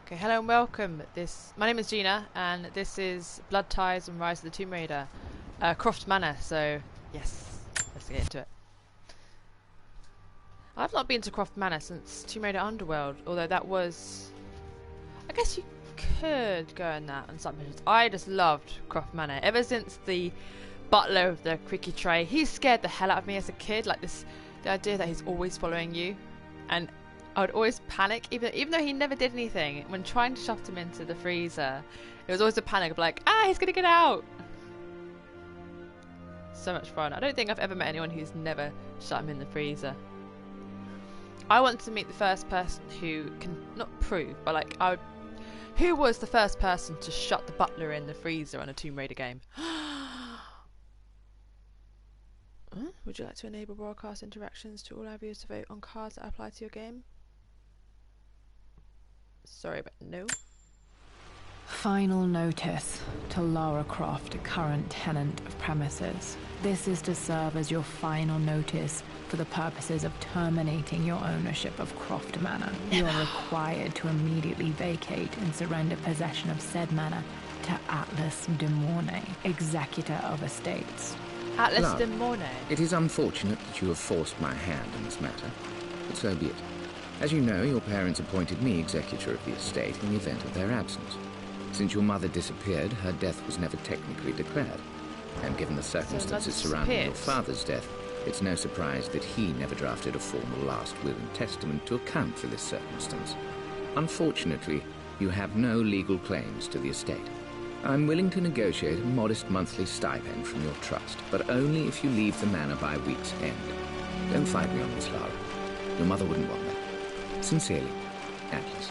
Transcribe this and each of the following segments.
Okay, hello and welcome. My name is Gina, and this is Blood Ties and Rise of the Tomb Raider, Croft Manor. So yes, let's get into it. I've not been to Croft Manor since Tomb Raider Underworld, although that was, I guess you could go in that on some missions. I just loved Croft Manor ever since the butler with the creaky tray. He scared the hell out of me as a kid. Like the idea that he's always following you, and I would always panic, even though he never did anything. When trying to shove him into the freezer, it was always a panic of like, he's gonna get out. So much fun. I don't think I've ever met anyone who's never shut him in the freezer. I want to meet the first person who can not prove, but like who was the first person to shut the butler in the freezer on a Tomb Raider game? Would you like to enable broadcast interactions to all our viewers to vote on cards that apply to your game? Sorry, but no. Final notice to Lara Croft, current tenant of premises. This is to serve as your final notice for the purposes of terminating your ownership of Croft Manor. You are required to immediately vacate and surrender possession of said manor to Atlas de Mornay, executor of estates. Atlas de Mornay. It is unfortunate that you have forced my hand in this matter, but so be it. As you know, your parents appointed me executor of the estate in the event of their absence. Since your mother disappeared, her death was never technically declared. And given the circumstances surrounding your father's death, it's no surprise that he never drafted a formal last will and testament to account for this circumstance. Unfortunately, you have no legal claims to the estate. I'm willing to negotiate a modest monthly stipend from your trust, but only if you leave the manor by week's end. Don't fight me on this, Lara. Your mother wouldn't want that. Sincerely, Atlas.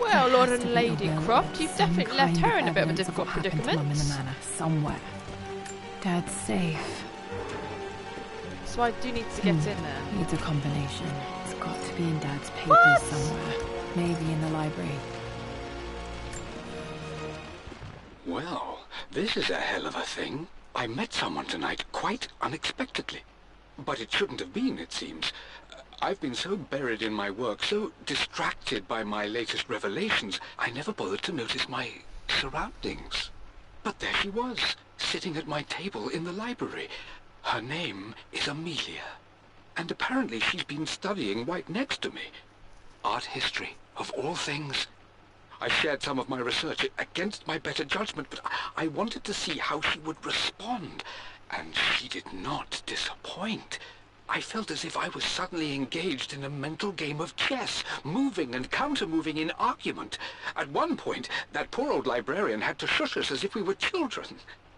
Well, Lord and Lady Croft, you've definitely left her in a bit of a difficult predicament. In the manor, somewhere. Dad's safe. So I do need to get in there. Needs a combination. It's got to be in Dad's papers somewhere. Maybe in the library. Well, this is a hell of a thing. I met someone tonight quite unexpectedly. But it shouldn't have been, it seems. I've been so buried in my work, so distracted by my latest revelations, I never bothered to notice my surroundings. But there she was, sitting at my table in the library. Her name is Amelia. And apparently she's been studying right next to me. Art history, of all things. I shared some of my research against my better judgment, but I wanted to see how she would respond. And she did not disappoint. I felt as if I was suddenly engaged in a mental game of chess, moving and counter-moving in argument. At one point, that poor old librarian had to shush us as if we were children.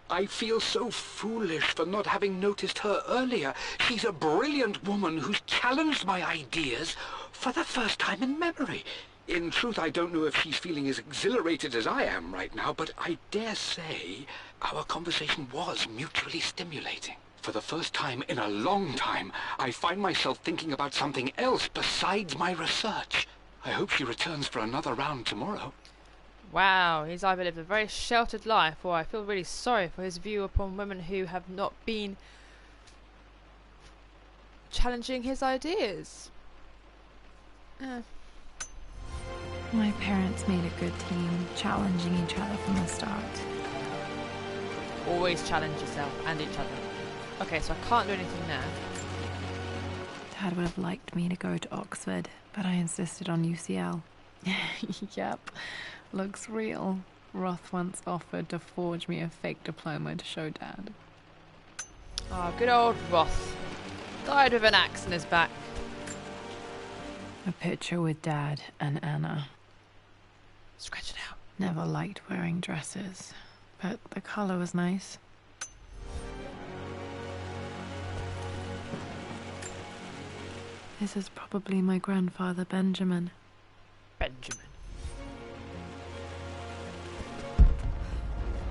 I feel so foolish for not having noticed her earlier. She's a brilliant woman who's challenged my ideas for the first time in memory. In truth, I don't know if she's feeling as exhilarated as I am right now, but I dare say our conversation was mutually stimulating. For the first time in a long time, I find myself thinking about something else besides my research. I hope she returns for another round tomorrow. Wow, he's either lived a very sheltered life, or I feel really sorry for his view upon women who have not been challenging his ideas. My parents made a good team, challenging each other from the start. Always challenge yourself and each other. Okay, so I can't do anything there. Dad would have liked me to go to Oxford, but I insisted on UCL. Yep, looks real. Roth once offered to forge me a fake diploma to show Dad. Oh, good old Roth. Died with an axe in his back. A picture with Dad and Anna. Scratch it out. Never liked wearing dresses, but the colour was nice. This is probably my grandfather, Benjamin. Benjamin.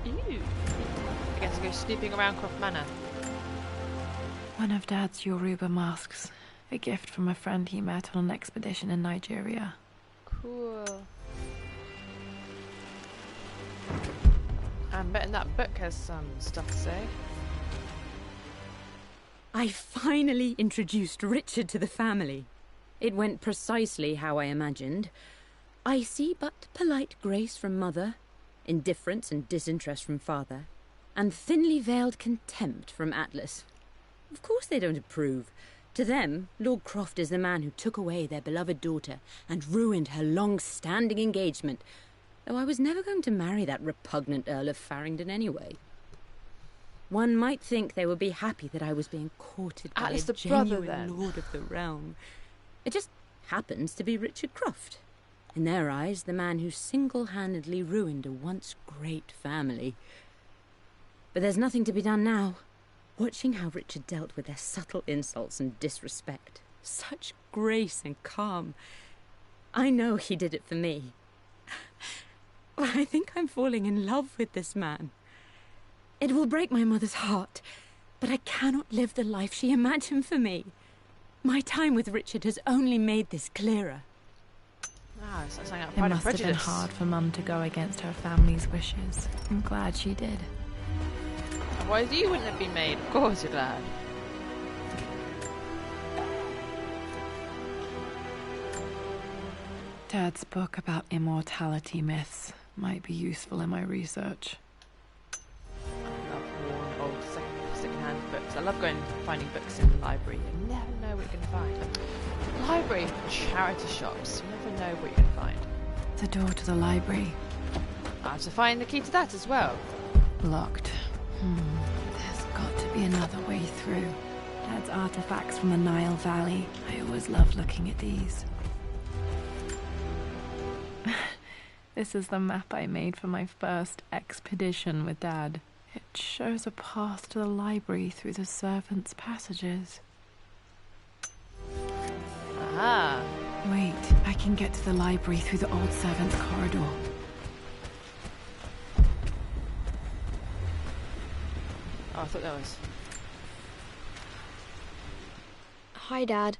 Ew. I guess I go snooping around Croft Manor. One of Dad's Yoruba masks. A gift from a friend he met on an expedition in Nigeria. Cool. I'm betting that book has some stuff to say. I finally introduced Richard to the family. It went precisely how I imagined. I see but polite grace from mother, indifference and disinterest from father, and thinly veiled contempt from Atlas. Of course they don't approve. To them, Lord Croft is the man who took away their beloved daughter and ruined her long-standing engagement, though I was never going to marry that repugnant Earl of Farringdon anyway. One might think they would be happy that I was being courted by Atlas a the brother, genuine then. lord of the realm. It just happens to be Richard Croft. In their eyes, the man who single-handedly ruined a once great family. But there's nothing to be done now. Watching how Richard dealt with their subtle insults and disrespect. Such grace and calm. I know he did it for me. But I think I'm falling in love with this man. It will break my mother's heart, but I cannot live the life she imagined for me. My time with Richard has only made this clearer. Wow, it's like something out of It Pride and must have been Prejudice. hard for Mum to go against her family's wishes. I'm glad she did. Otherwise you wouldn't have been made. Of course you're glad. Dad's book about immortality myths might be useful in my research. I love worn old second-hand books. I love going finding books in the library. You never know what you're going to find. Library, charity shops. You never know what you're going to find. The door to the library. I have to find the key to that as well. Locked. There's got to be another way through. Dad's artifacts from the Nile Valley. I always loved looking at these. This is the map I made for my first expedition with Dad. It shows a path to the library through the servants' passages. Aha. Wait, I can get to the library through the old servants' corridor. Oh, I thought that was... Hi, Dad.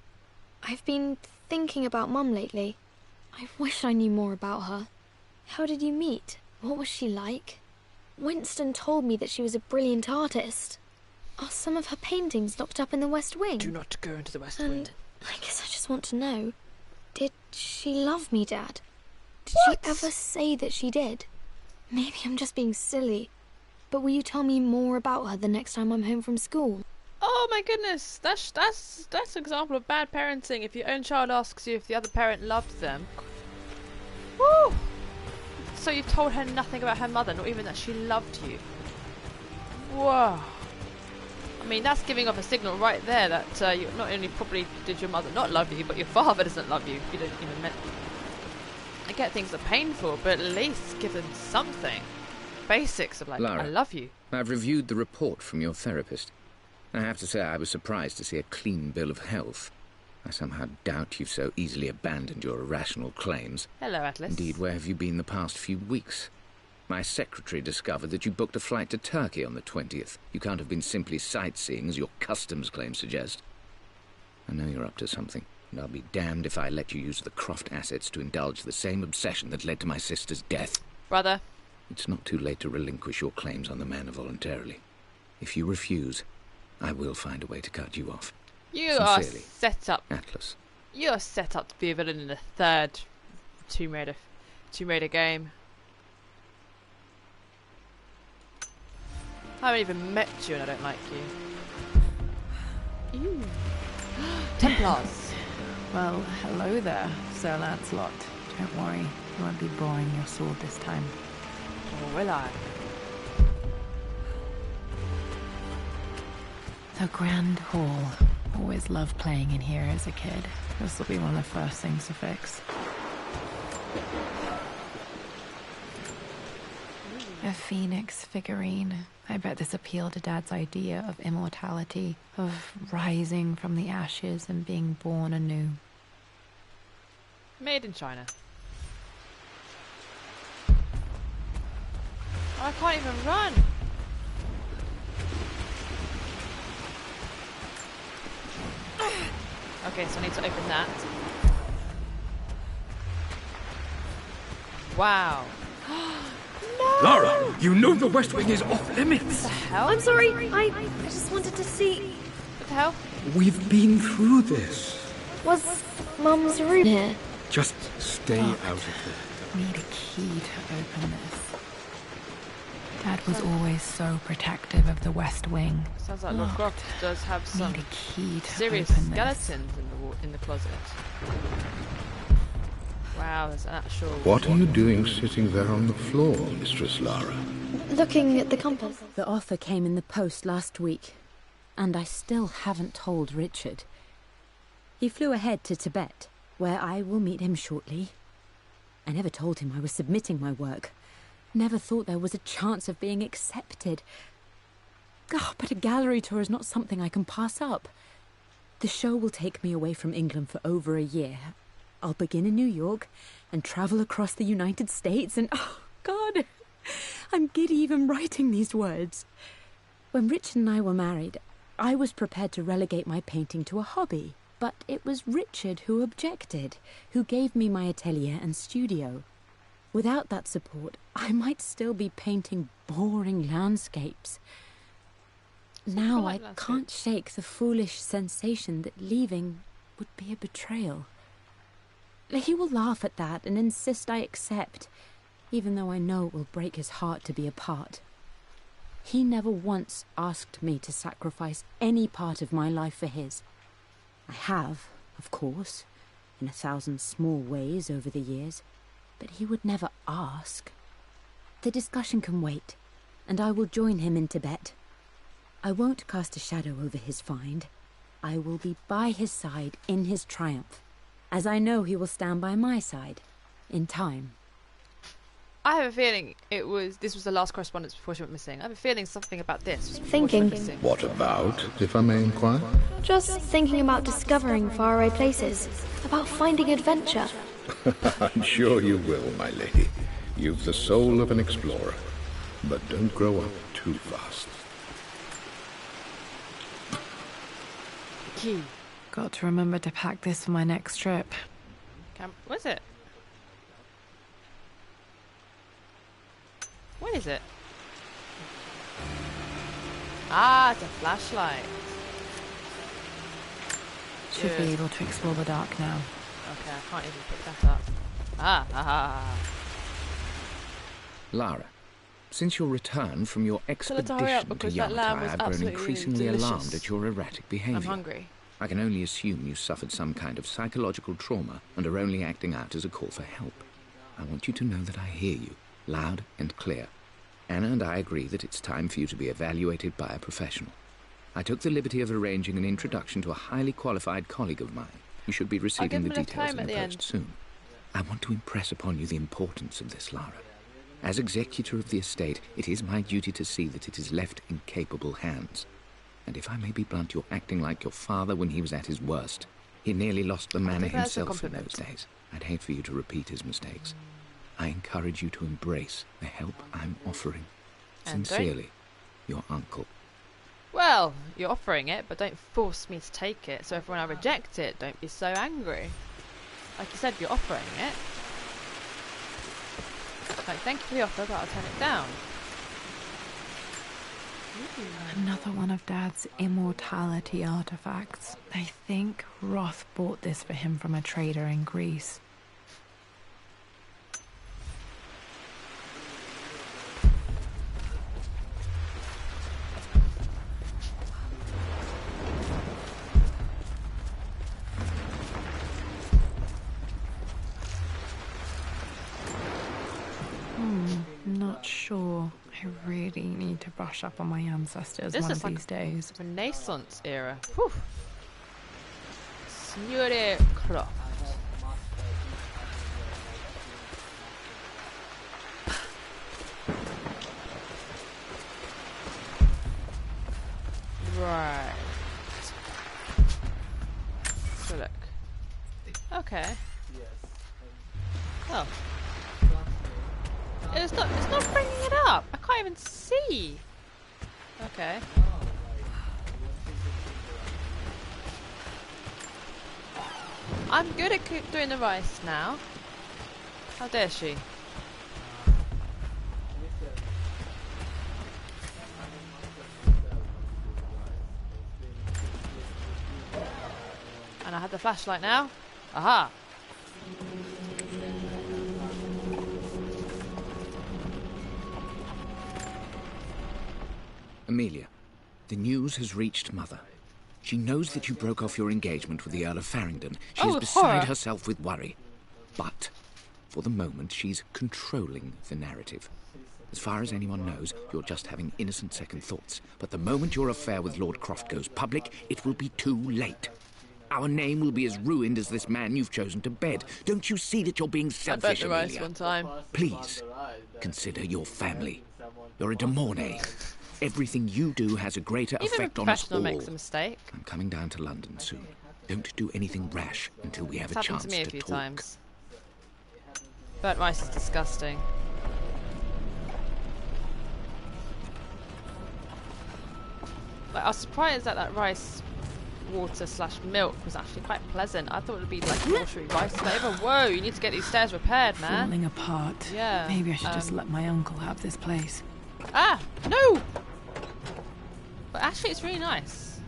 I've been thinking about Mum lately. I wish I knew more about her. How did you meet? What was she like? Winston told me that she was a brilliant artist. Are some of her paintings locked up in the West Wing? Do not go into the West Wing. And I guess I just want to know, did she love me, Dad? Did What? she ever say that she did? Maybe I'm just being silly, but will you tell me more about her the next time I'm home from school? Oh my goodness, that's an example of bad parenting. If your own child asks you if the other parent loved them. Woo! So you've told her nothing about her mother, not even that she loved you. Whoa. I mean, that's giving off a signal right there that you not only probably did your mother not love you, but your father doesn't love you. You don't even meant. I get things are painful, but at least give them something. Basics of like, Lara, I love you. I've reviewed the report from your therapist. I have to say I was surprised to see a clean bill of health. I somehow doubt you've so easily abandoned your irrational claims. Hello, Atlas. Indeed, where have you been the past few weeks? My secretary discovered that you booked a flight to Turkey on the 20th. You can't have been simply sightseeing, as your customs claims suggest. I know you're up to something, and I'll be damned if I let you use the Croft assets to indulge the same obsession that led to my sister's death. Brother. It's not too late to relinquish your claims on the manor voluntarily. If you refuse, I will find a way to cut you off. You are Sincerely, set up. Atlas. You are set up to be a villain in the third Tomb Raider game. I haven't even met you and I don't like you. Ew. Templars. Well, hello there, Sir Lancelot. Don't worry, you won't be boring your sword this time. Or will I? The Grand Hall. Always loved playing in here as a kid. This will be one of the first things to fix. A phoenix figurine. I bet this appealed to Dad's idea of immortality, of rising from the ashes and being born anew. Made in China. Oh, I can't even run. Okay, so I need to open that. Wow. Lara, you know the West Wing is off limits. What the hell? I'm sorry, I just wanted to see... What the hell? We've been through this. Was Mum's room here? Just stay Locked. out of there. Need a key to open this. Dad was always so protective of the West Wing. Sounds like Lord Locked. Croft does have some Need a key to serious open this. skeletons in the closet. Wow, there's an actual... What are you doing sitting there on the floor, Mistress Lara? Looking at the compass. The offer came in the post last week, and I still haven't told Richard. He flew ahead to Tibet, where I will meet him shortly. I never told him I was submitting my work. Never thought there was a chance of being accepted. But a gallery tour is not something I can pass up. The show will take me away from England for over a year. I'll begin in New York and travel across the United States and... Oh, God! I'm giddy even writing these words. When Richard and I were married, I was prepared to relegate my painting to a hobby. But it was Richard who objected, who gave me my atelier and studio. Without that support, I might still be painting boring landscapes. Now I can't shake the foolish sensation that leaving would be a betrayal. He will laugh at that and insist I accept, even though I know it will break his heart to be apart. He never once asked me to sacrifice any part of my life for his. I have, of course, in 1,000 small ways over the years, but he would never ask. The discussion can wait, and I will join him in Tibet. I won't cast a shadow over his find. I will be by his side in his triumph, as I know he will stand by my side, in time. I have a feeling this was the last correspondence before she went missing. I have a feeling something about this was before she Thinking. went missing. What about, if I may inquire? Just thinking about discovering faraway places. About finding adventure. I'm sure you will, my lady. You've the soul of an explorer. But don't grow up too fast. Key. Got to remember to pack this for my next trip. What is it? What is it? Ah, it's a flashlight. Should be able to explore the dark now. Okay, I can't even pick that up. Ah. Lara, since your return from your Tell her to hurry up expedition to because that lamb was Yamatai, I've grown absolutely increasingly delicious. alarmed at your erratic behaviour. I'm hungry. I can only assume you suffered some kind of psychological trauma and are only acting out as a call for help. I want you to know that I hear you, loud and clear. Anna and I agree that it's time for you to be evaluated by a professional. I took the liberty of arranging an introduction to a highly qualified colleague of mine. You should be receiving the him enough details time in at the the post end. soon. I want to impress upon you the importance of this, Lara. As executor of the estate, it is my duty to see that it is left in capable hands. And if I may be blunt, you're acting like your father when he was at his worst. He nearly lost the manor think that's a himself in compliment. those days. I'd hate for you to repeat his mistakes. I encourage you to embrace the help I'm offering. And Sincerely, your uncle. Well, you're offering it, but don't force me to take it. So if when I reject it, don't be so angry. Like you said, you're offering it. Like, thank you for the offer, but I'll turn it down. Another one of Dad's immortality artifacts. I think Roth bought this for him from a trader in Greece. Not sure. I really need to brush up on my ancestors This one is of like these days. Renaissance era. Whew. Signore Croft. Right. So look. Okay. Oh. It's not bringing it up. I can't even see. Okay. I'm good at doing the rice now. How dare she? And I have the flashlight now. Aha! Amelia, the news has reached Mother. She knows that you broke off your engagement with the Earl of Farringdon. She is beside horror. herself with worry. But, for the moment, she's controlling the narrative. As far as anyone knows, you're just having innocent second thoughts. But the moment your affair with Lord Croft goes public, it will be too late. Our name will be as ruined as this man you've chosen to bed. Don't you see that you're being I burnt selfish, the rice Amelia? one time. Please, consider your family. You're a de Mornay. Everything you do has a greater Even a effect on us professional all. makes a mistake. I'm coming down to London soon. Don't do anything rash until we have It's a happened chance to me a to few talk. times. Burnt rice is disgusting. Like, I was surprised that rice water / milk was actually quite pleasant. I thought it would be like watery rice flavour. Whoa, you need to get these stairs repaired, man. Falling apart. Yeah, Maybe I should just let my uncle have this place. Ah, no! But actually, it's really nice.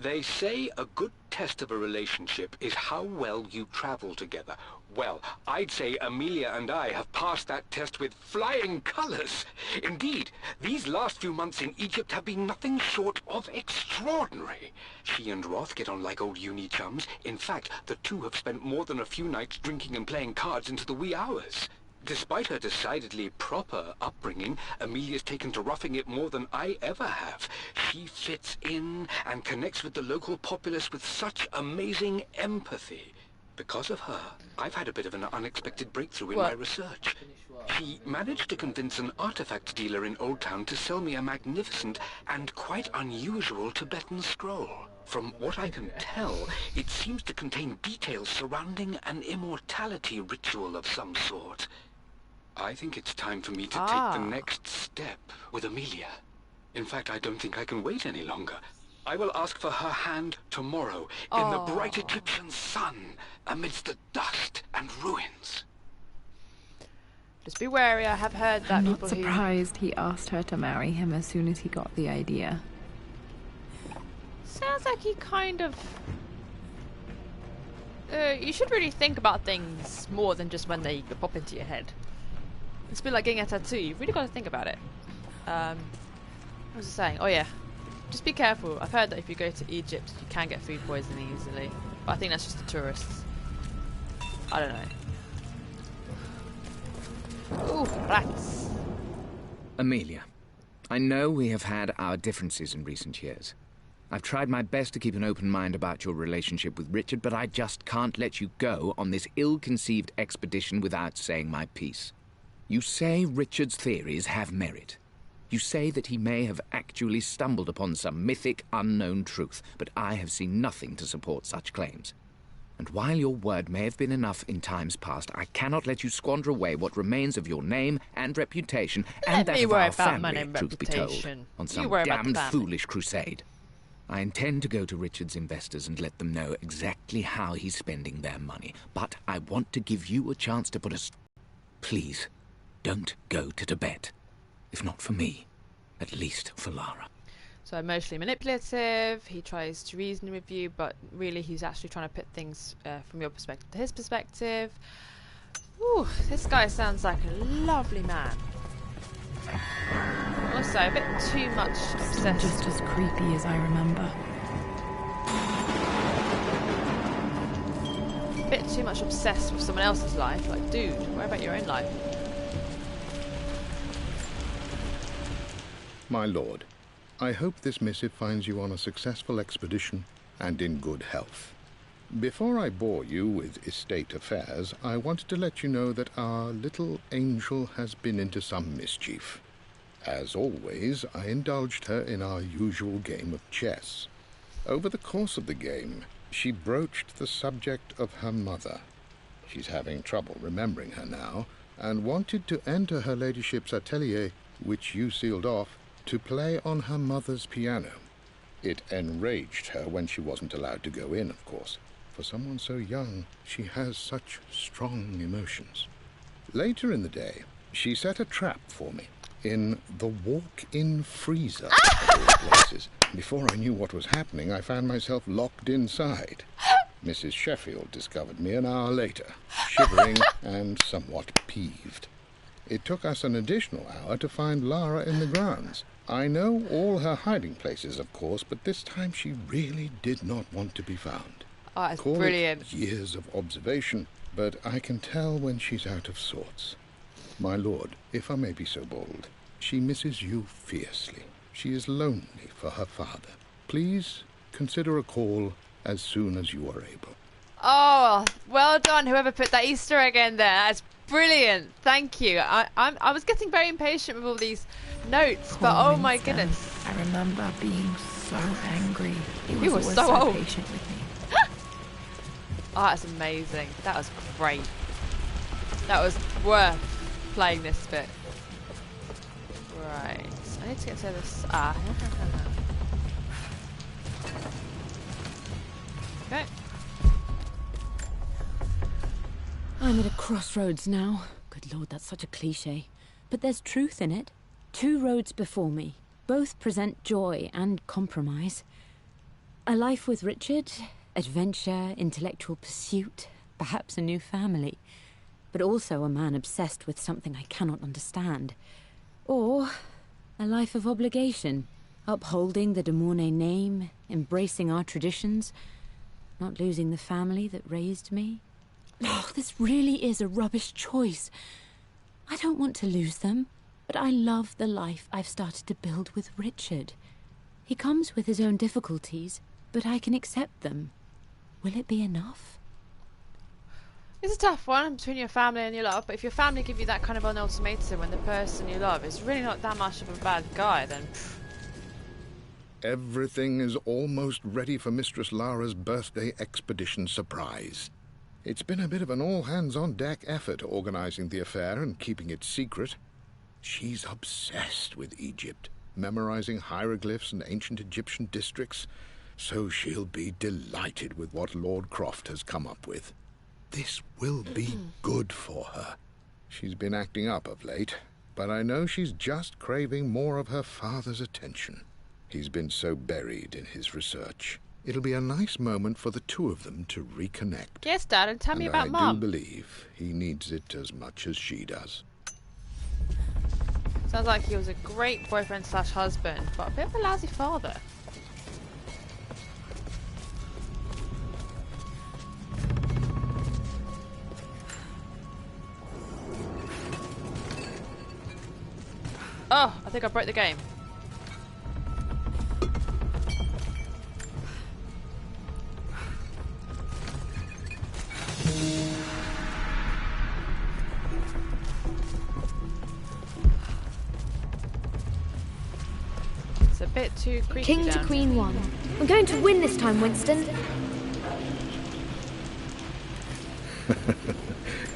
They say a good test of a relationship is how well you travel together. Well, I'd say Amelia and I have passed that test with flying colours. Indeed, these last few months in Egypt have been nothing short of extraordinary. She and Roth get on like old uni chums. In fact, the two have spent more than a few nights drinking and playing cards into the wee hours. Despite her decidedly proper upbringing, Amelia's taken to roughing it more than I ever have. She fits in and connects with the local populace with such amazing empathy. Because of her, I've had a bit of an unexpected breakthrough in my research. She managed to convince an artifact dealer in Old Town to sell me a magnificent and quite unusual Tibetan scroll. From what I can tell, it seems to contain details surrounding an immortality ritual of some sort. I think it's time for me to take the next step with Amelia. In fact, I don't think I can wait any longer. I will ask for her hand tomorrow in the bright Egyptian sun amidst the dust and ruins. Just be wary. I have heard that I'm people not surprised he asked her to marry him as soon as he got the idea. Sounds like he kind of... you should really think about things more than just when they pop into your head. It's a bit like getting a tattoo. You've really got to think about it. What was I saying? Oh yeah. Just be careful. I've heard that if you go to Egypt, you can get food poisoning easily. But I think that's just the tourists. I don't know. Ooh, rats. Amelia, I know we have had our differences in recent years. I've tried my best to keep an open mind about your relationship with Richard, but I just can't let you go on this ill-conceived expedition without saying my piece. You say Richard's theories have merit. You say that he may have actually stumbled upon some mythic, unknown truth, but I have seen nothing to support such claims. And while your word may have been enough in times past, I cannot let you squander away what remains of your name and reputation and that of our family, truth be told, on some damned foolish crusade. I intend to go to Richard's investors and let them know exactly how he's spending their money, but I want to give you a chance to put a... Please, don't go to Tibet. If not for me, at least for Lara. So emotionally manipulative, he tries to reason with you, but really he's actually trying to put things from your perspective to his perspective. Ooh, this guy sounds like a lovely man. Also, a bit too much obsessed. Just as creepy as I remember. A bit too much obsessed with someone else's life. Like, dude, worry about your own life. My lord, I hope this missive finds you on a successful expedition and in good health. Before I bore you with estate affairs, I wanted to let you know that our little angel has been into some mischief. As always, I indulged her in our usual game of chess. Over the course of the game, she broached the subject of her mother. She's having trouble remembering her now, and wanted to enter her ladyship's atelier, which you sealed off, to play on her mother's piano. It enraged her when she wasn't allowed to go in, of course. For someone so young, she has such strong emotions. Later in the day, she set a trap for me in the walk-in freezer of all places. Before I knew what was happening, I found myself locked inside. Mrs. Sheffield discovered me an hour later, shivering and somewhat peeved. It took us an additional hour to find Lara in the grounds. I know all her hiding places, of course, but this time she really did not want to be found. Oh, that's Call brilliant. it years of observation, but I can tell when she's out of sorts. My lord, if I may be so bold, she misses you fiercely. She is lonely for her father. Please consider a call as soon as you are able. Oh, well done, whoever put that Easter egg in there. That's brilliant. Thank you. I was getting very impatient with all these notes, but oh my Winston. goodness. I remember being so angry. He He was always so old. patient with me. Oh, that's amazing. That was great. That was worth playing this bit. Right. I need to get to this. Ah. Okay. I'm at a crossroads now. Good lord, that's such a cliche. But there's truth in it. 2 roads before me. Both present joy and compromise. A life with Richard, adventure, intellectual pursuit, perhaps a new family. But also a man obsessed with something I cannot understand. Or a life of obligation, upholding the de Mornay name, embracing our traditions, not losing the family that raised me. Oh, this really is a rubbish choice. I don't want to lose them, but I love the life I've started to build with Richard. He comes with his own difficulties, but I can accept them. Will it be enough? It's a tough one between your family and your love, but if your family give you that kind of an ultimatum when the person you love is really not that much of a bad guy, then pff. Everything is almost ready for Mistress Lara's birthday expedition surprise. It's been a bit of an all-hands-on-deck effort organizing the affair and keeping it secret. She's obsessed with Egypt, memorizing hieroglyphs and ancient Egyptian districts, so she'll be delighted with what Lord Croft has come up with. This will be good for her. She's been acting up of late, but I know she's just craving more of her father's attention. He's been so buried in his research. It'll be a nice moment for the two of them to reconnect. Yes, Dad, and tell me about I Mum. do believe he needs it as much as she does. Sounds like he was a great boyfriend slash husband, but a bit of a lousy father. Oh, I think I broke the game. It's a bit too creepy. King to down Queen 1. I'm going to win this time, Winston.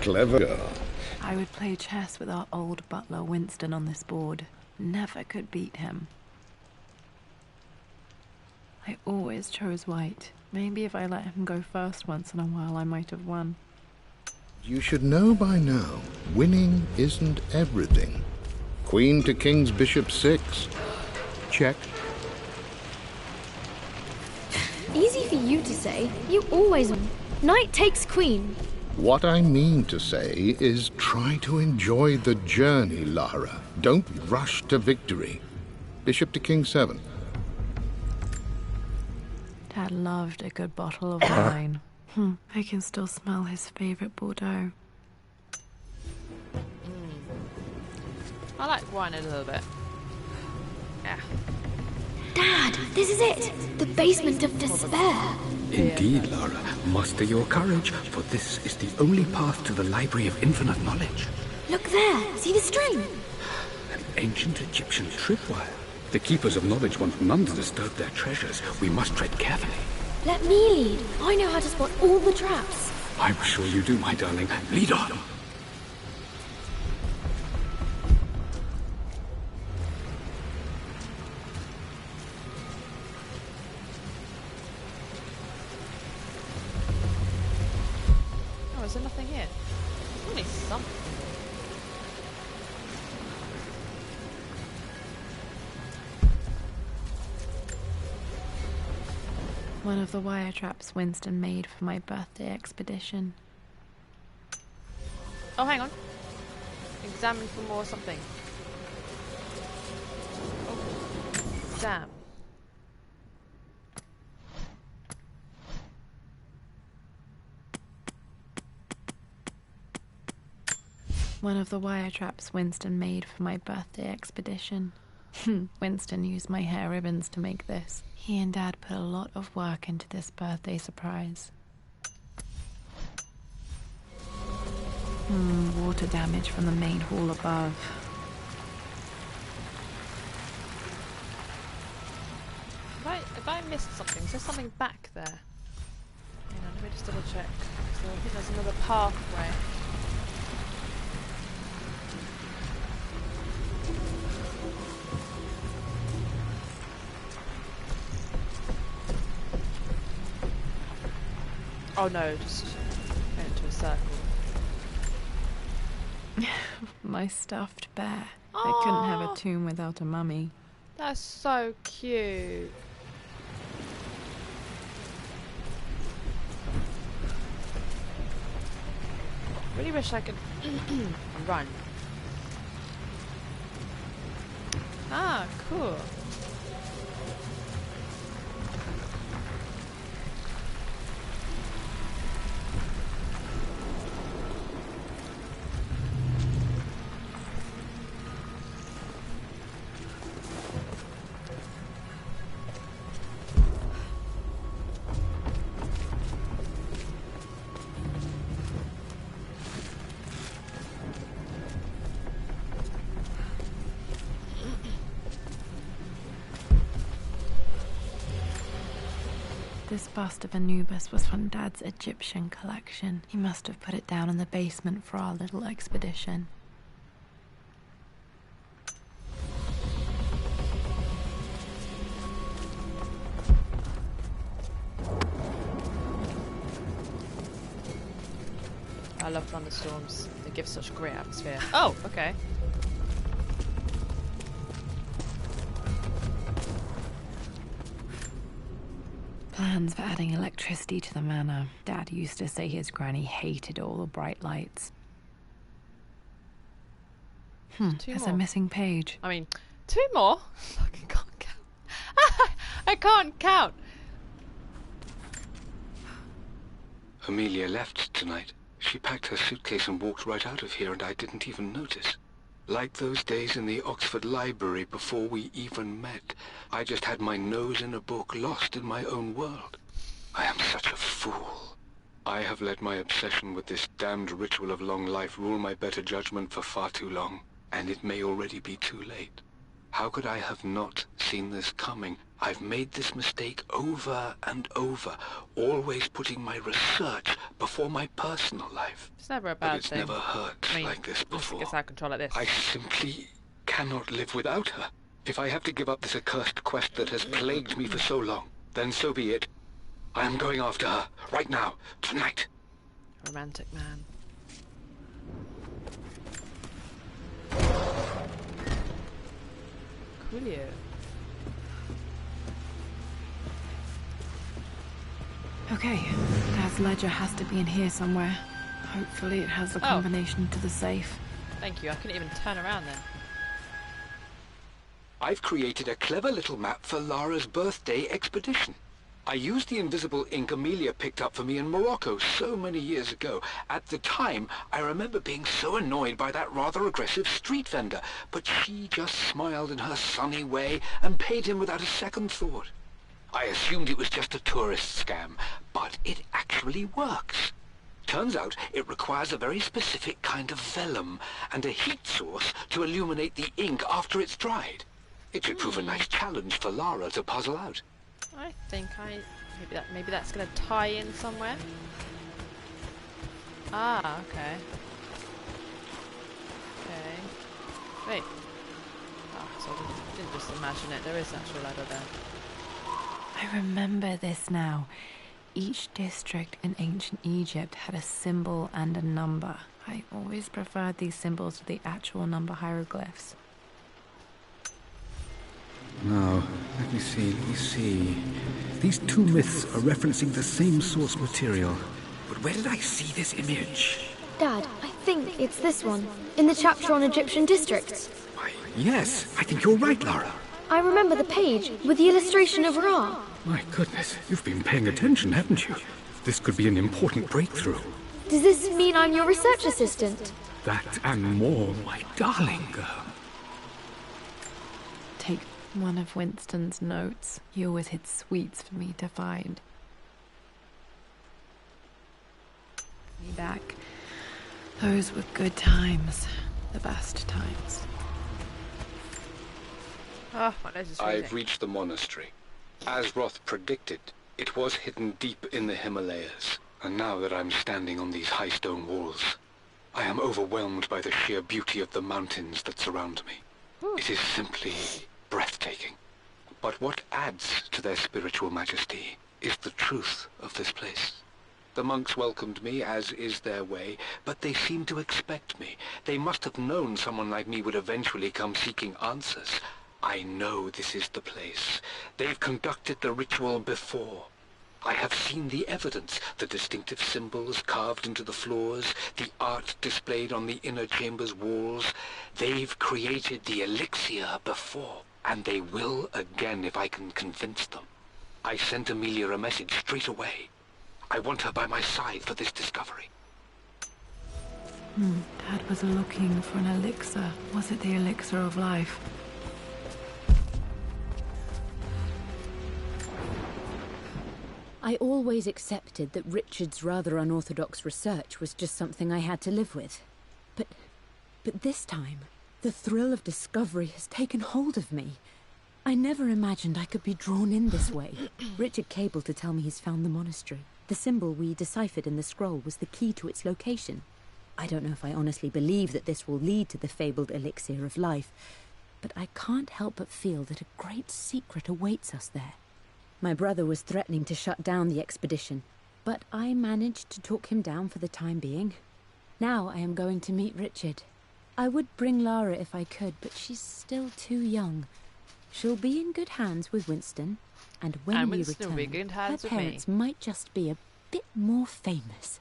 Clever girl. I would play chess with our old butler Winston on this board. Never could beat him. I always chose white. Maybe if I let him go first once in a while, I might have won. You should know by now, winning isn't everything. Queen to King's Bishop 6. Check. Easy for you to say. You always win. Knight takes queen. What I mean to say is try to enjoy the journey, Lara. Don't rush to victory. Bishop to King 7. Dad loved a good bottle of wine. I can still smell his favorite Bordeaux. I like wine a little bit. Yeah. Dad, this is it. The basement of despair. Indeed, Lara. Muster your courage, for this is the only path to the Library of Infinite Knowledge. Look there. See the string? An ancient Egyptian tripwire. The Keepers of Knowledge want none to disturb their treasures. We must tread carefully. Let me lead. I know how to spot all the traps. I'm sure you do, my darling. Lead on. Oh, is there nothing here? There's only something. One of the wire traps Winston made for my birthday expedition. Oh, hang on. Examine for more something. Oh. Exam. One of the wire traps Winston made for my birthday expedition. Winston used my hair ribbons to make this. He and Dad put a lot of work into this birthday surprise. Water damage from the main hall above. Have I missed something? Is there something back there? Hang on, let me just double check. So I think there's another pathway. Oh no, just went into a circle. My stuffed bear. They couldn't have a tomb without a mummy. That's so cute. Really wish I could run. Ah, cool. This bust of Anubis was from Dad's Egyptian collection. He must have put it down in the basement for our little expedition. I love thunderstorms. They give such a great atmosphere. Oh, okay. Plans for adding electricity to the manor. Dad used to say his granny hated all the bright lights. There's a missing page. I mean, 2 more? I can't count. I can't count. Amelia left tonight. She packed her suitcase and walked right out of here, and I didn't even notice. Like those days in the Oxford Library before we even met. I just had my nose in a book, lost in my own world. I am such a fool. I have let my obsession with this damned ritual of long life rule my better judgment for far too long, and it may already be too late. How could I have not seen this coming? I've made this mistake over and over, always putting my research before my personal life. It's never a But bad it's thing. never hurt like this before. It's out of control like this. I simply cannot live without her. If I have to give up this accursed quest that has plagued me for so long, then so be it. I am going after her, right now, tonight. Romantic man. Coolio. Okay, Dad's ledger has to be in here somewhere. Hopefully it has the combination to the safe. Thank you, I couldn't even turn around then. I've created a clever little map for Lara's birthday expedition. I used the invisible ink Amelia picked up for me in Morocco so many years ago. At the time, I remember being so annoyed by that rather aggressive street vendor, but she just smiled in her sunny way and paid him without a second thought. I assumed it was just a tourist scam, but it actually works. Turns out it requires a very specific kind of vellum and a heat source to illuminate the ink after it's dried. It should prove a nice challenge for Lara to puzzle out. I think maybe that's gonna tie in somewhere. Ah, okay. Okay. Wait. Ah, so I didn't just imagine it. There is an actual ladder there. I remember this now. Each district in ancient Egypt had a symbol and a number. I always preferred these symbols to the actual number hieroglyphs. Now, let me see. These 2 myths are referencing the same source material. But where did I see this image? Dad, I think it's this one, in the chapter on Egyptian districts. Why, yes, I think you're right, Lara. I remember the page with the illustration of Ra. My goodness, you've been paying attention, haven't you? This could be an important breakthrough. Does this mean I'm your research assistant? That and more, my darling girl. Take one of Winston's notes. He always hid sweets for me to find. Me back. Those were good times. The best times. Oh, my nose is I've freezing. reached the monastery. As Roth predicted, it was hidden deep in the Himalayas. And now that I'm standing on these high stone walls, I am overwhelmed by the sheer beauty of the mountains that surround me. It is simply breathtaking. But what adds to their spiritual majesty is the truth of this place. The monks welcomed me, as is their way, but they seemed to expect me. They must have known someone like me would eventually come seeking answers. I know this is the place. They've conducted the ritual before. I have seen the evidence, the distinctive symbols carved into the floors, the art displayed on the inner chamber's walls. They've created the elixir before, and they will again if I can convince them. I sent Amelia a message straight away. I want her by my side for this discovery. Dad was looking for an elixir. Was it the elixir of life? I always accepted that Richard's rather unorthodox research was just something I had to live with. But this time, the thrill of discovery has taken hold of me. I never imagined I could be drawn in this way. Richard cabled to tell me he's found the monastery. The symbol we deciphered in the scroll was the key to its location. I don't know if I honestly believe that this will lead to the fabled elixir of life, but I can't help but feel that a great secret awaits us there. My brother was threatening to shut down the expedition, but I managed to talk him down for the time being. Now I am going to meet Richard. I would bring Lara if I could, but she's still too young. She'll be in good hands with Winston, and when we Winston will be in return, good hands her with me. parents might just be a bit more famous.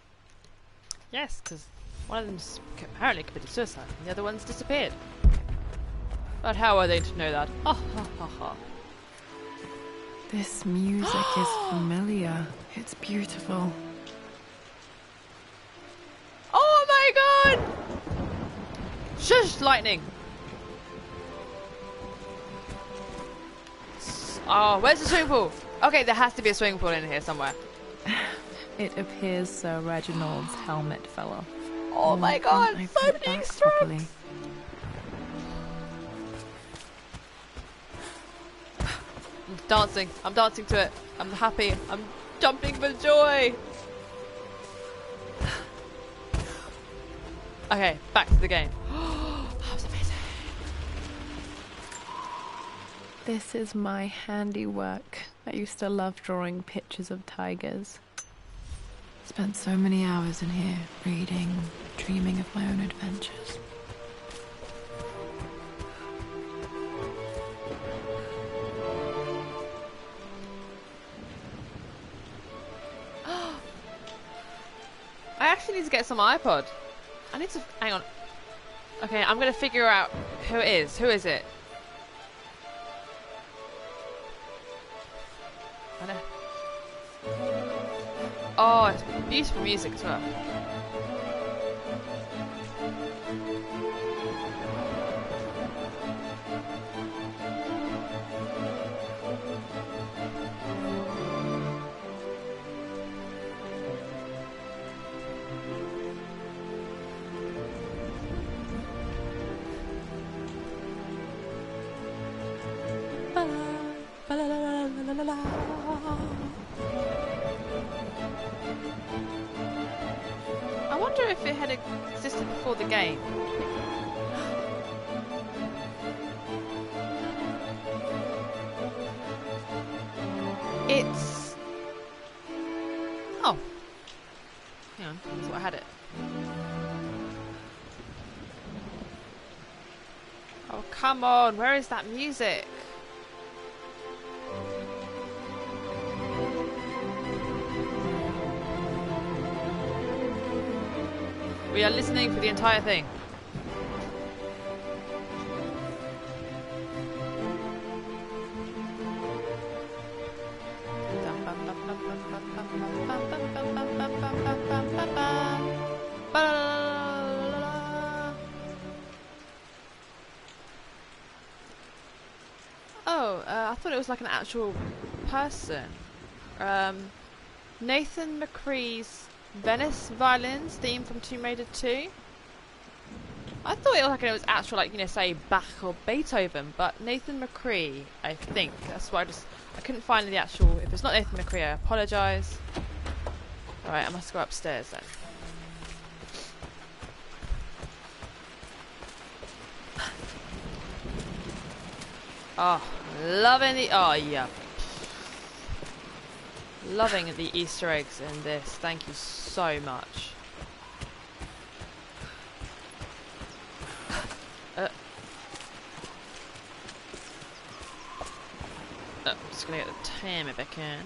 Yes, because one of them's apparently committed suicide and the other one's disappeared. But how are they to know that? Ha ha ha ha. This music is familiar. It's beautiful. Oh my god! Shush, lightning! Oh, where's the swimming pool? Okay, there has to be a swimming pool in here somewhere. It appears Sir Reginald's helmet fell off. Oh my god, I so put it many back strokes! properly. I'm dancing to it. I'm happy. I'm jumping for joy. Okay, back to the game. That was amazing. This is my handiwork. I used to love drawing pictures of tigers. Spent so many hours in here, reading, dreaming of my own adventures. I actually need to get some iPod. I need to... Hang on. Okay, I'm going to figure out who it is. Who is it? I know. Oh, it's beautiful music as well. I wonder if it had existed before the game. It's... Oh. Hang on, I thought I had it. Oh, come on, where is that music? We are listening for the entire thing. Oh, I thought it was like an actual person. Nathan McCree's Venice Violins theme from Tomb Raider 2. I thought it was actual, like, you know, say Bach or Beethoven, but Nathan McCree, I think. That's why I couldn't find the actual. If it's not Nathan McCree, I apologise. Alright, I must go upstairs then. Oh, loving the. Oh, yeah. Loving the Easter eggs in this. Thank you so much. I'm just gonna get the time if I can.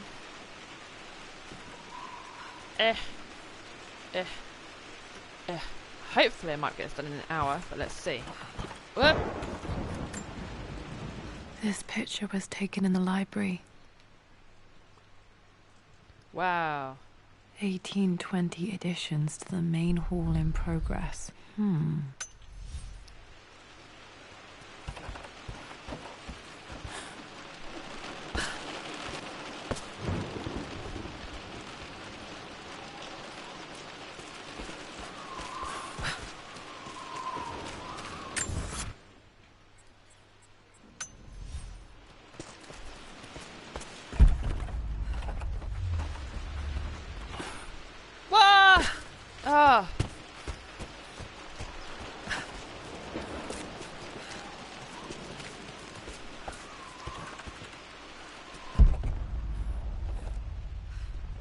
Hopefully I might get this done in an hour, but let's see. Whoop. This picture was taken in the library. Wow. 1820 additions to the main hall in progress. Ah!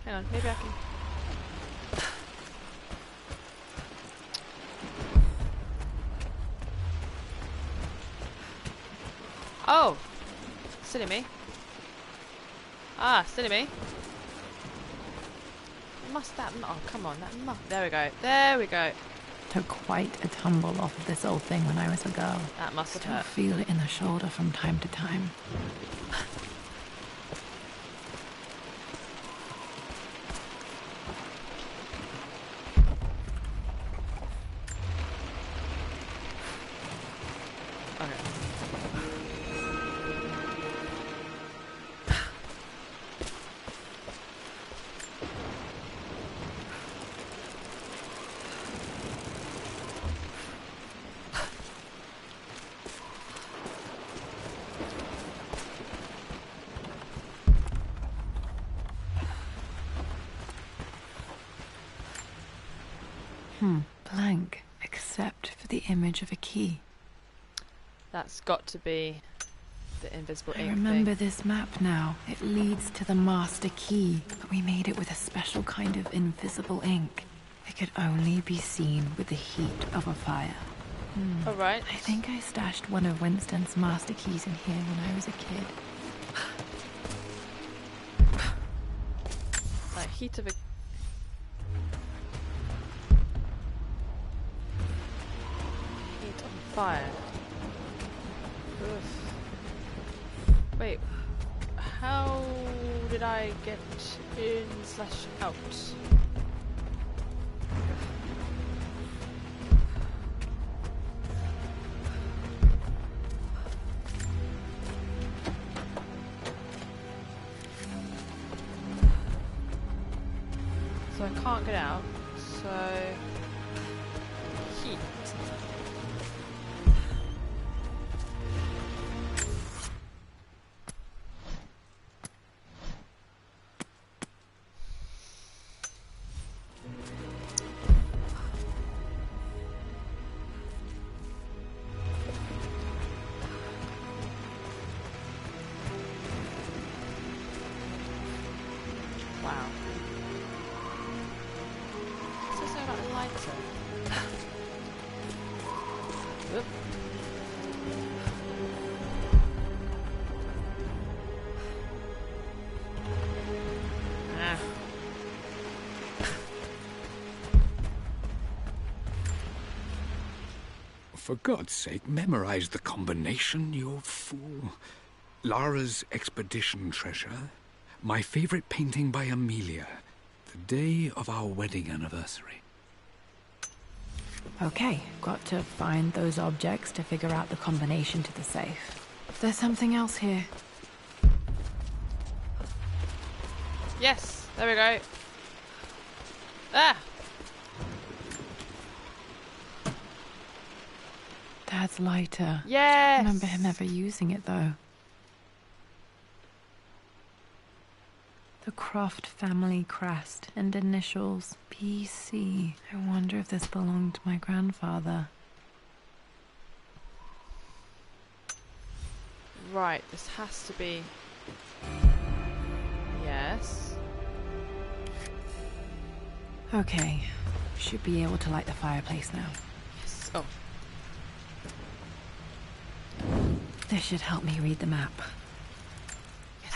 Hang on, maybe I can. Oh! Silly me. Ah, silly me. Must that. Oh, come on, that must. There we go. There we go. Took quite a tumble off of this old thing when I was a girl. That must have Still hurt. feel it in the shoulder from time to time. Blank, except for the image of a key. That's got to be the invisible ink I remember thing. this map now. It leads to the master key, but we made it with a special kind of invisible ink. It could only be seen with the heat of a fire. Alright. I think I stashed one of Winston's master keys in here when I was a kid. Like heat of a. Heat of fire. Oof. Wait. How did I get in/out? So I can't get out, so heat. Wow. Is this about a lighter? Oop. Ah. For God's sake, memorize the combination, you fool. Lara's expedition treasure. My favorite painting by Amelia. The day of our wedding anniversary. Okay, got to find those objects to figure out the combination to the safe. There's something else here. Yes, there we go. Ah! Dad's lighter. Yes! I remember him never using it, though. The Croft family crest and initials BC. I wonder if this belonged to my grandfather. Right, this has to be... Yes. Okay, should be able to light the fireplace now. Yes. Oh. This should help me read the map.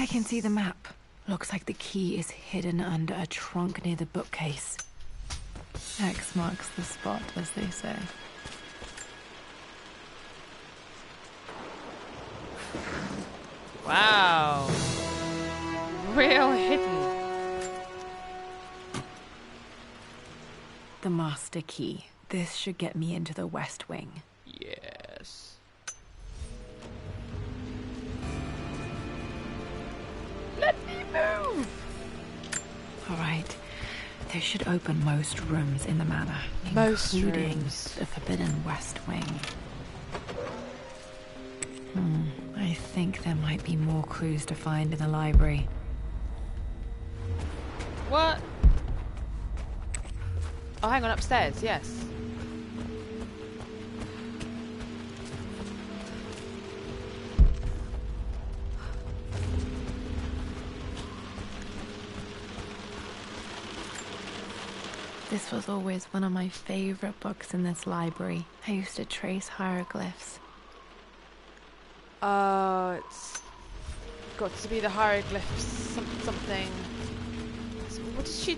I can see the map. Looks like the key is hidden under a trunk near the bookcase. X marks the spot, as they say. Wow. Real hidden. The master key. This should get me into the West Wing. Yes. Let me move! Alright. This should open most rooms in the manor, Most including rooms. the Forbidden West Wing. I think there might be more clues to find in the library. What? Oh, hang on, upstairs, yes. This was always one of my favorite books in this library. I used to trace hieroglyphs. Oh, it's got to be the hieroglyphs, something. So what did she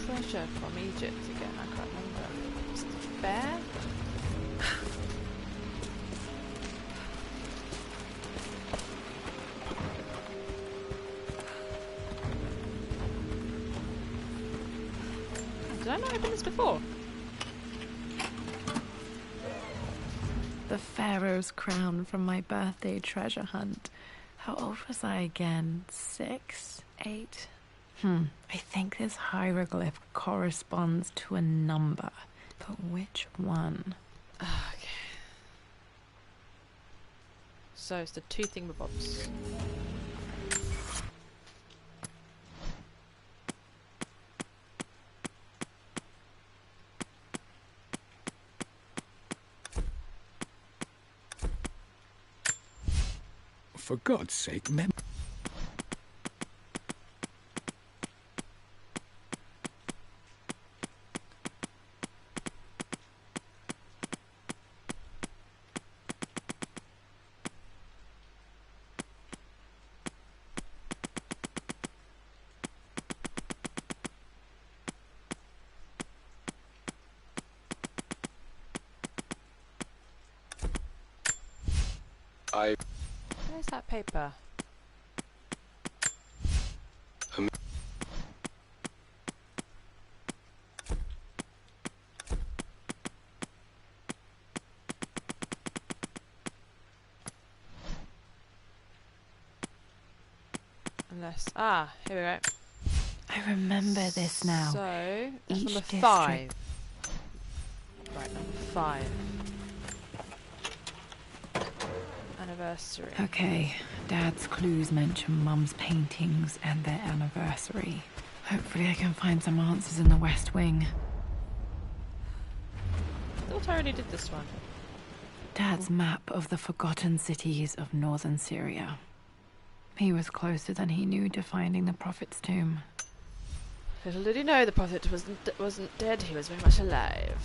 treasure from Egypt again? I can't remember. Was it the bear? Did I not open this before? The Pharaoh's crown from my birthday treasure hunt. How old was I again? 6? 8? I think this hieroglyph corresponds to a number. But which one? Okay. So it's the two thingamabobs. For God's sake, Where's that paper? Unless... Ah, here we go. I remember this now. So, that's Each number district- 5. Right, number 5. Anniversary. Okay, Dad's clues mention Mum's paintings and their anniversary. Hopefully I can find some answers in the West Wing. I thought I already did this one. Dad's map of the forgotten cities of northern Syria. He was closer than he knew to finding the Prophet's tomb. Little did he know the Prophet wasn't dead, he was very much alive.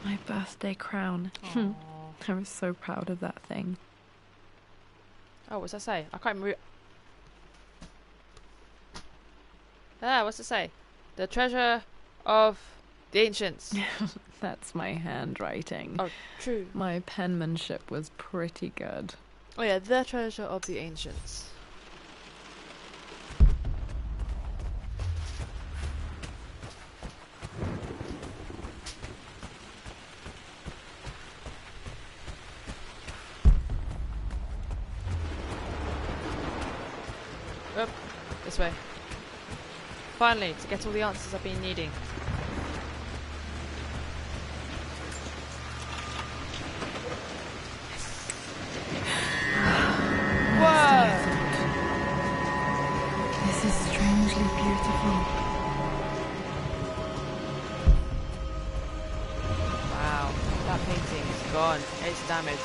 My birthday crown. I was so proud of that thing. Oh, what's that say? I can't remember. Ah, what's it say? The treasure of The ancients. That's my handwriting. Oh, true. My penmanship was pretty good. Oh yeah, the treasure of the ancients. Up, this way. Finally, to get all the answers I've been needing. Whoa! This is strangely beautiful. Wow, that painting is gone. It's damaged.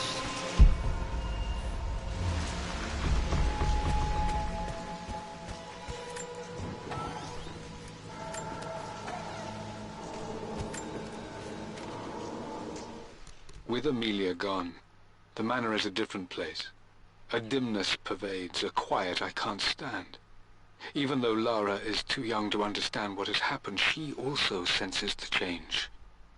With Amelia gone, the manor is a different place. A dimness pervades, a quiet I can't stand. Even though Lara is too young to understand what has happened, she also senses the change.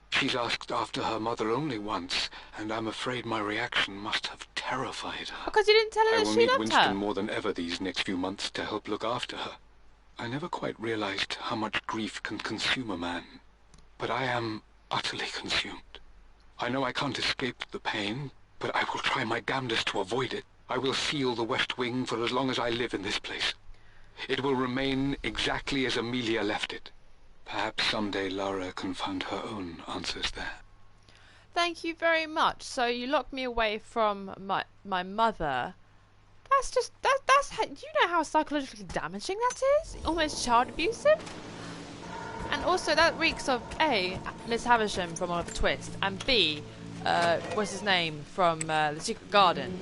She's asked after her mother only once, and I'm afraid my reaction must have terrified her. Because you didn't tell her I that will she need loved Winston her. more than ever these next few months to help look after her. I never quite realized how much grief can consume a man, but I am utterly consumed. I know I can't escape the pain, but I will try my damnedest to avoid it. I will seal the West Wing for as long as I live in this place. It will remain exactly as Amelia left it. Perhaps someday Lara can find her own answers there. Thank you very much. So you locked me away from my mother. That's just that's how, do you know how psychologically damaging that is? Almost child abusive. And also that reeks of A, Miss Havisham from Oliver Twist, and B, what's his name from The Secret Garden.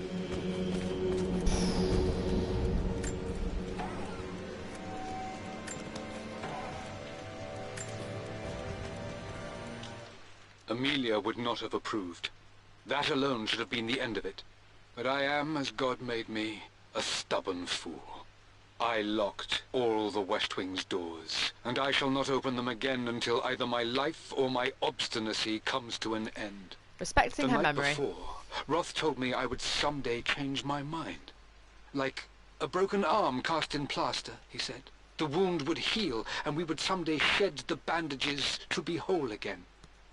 Amelia would not have approved. That alone should have been the end of it. But I am, as God made me, a stubborn fool. I locked all the West Wing's doors, and I shall not open them again until either my life or my obstinacy comes to an end. Respecting her memory. The night before, Roth told me I would someday change my mind. Like a broken arm cast in plaster, he said. The wound would heal, and we would someday shed the bandages to be whole again.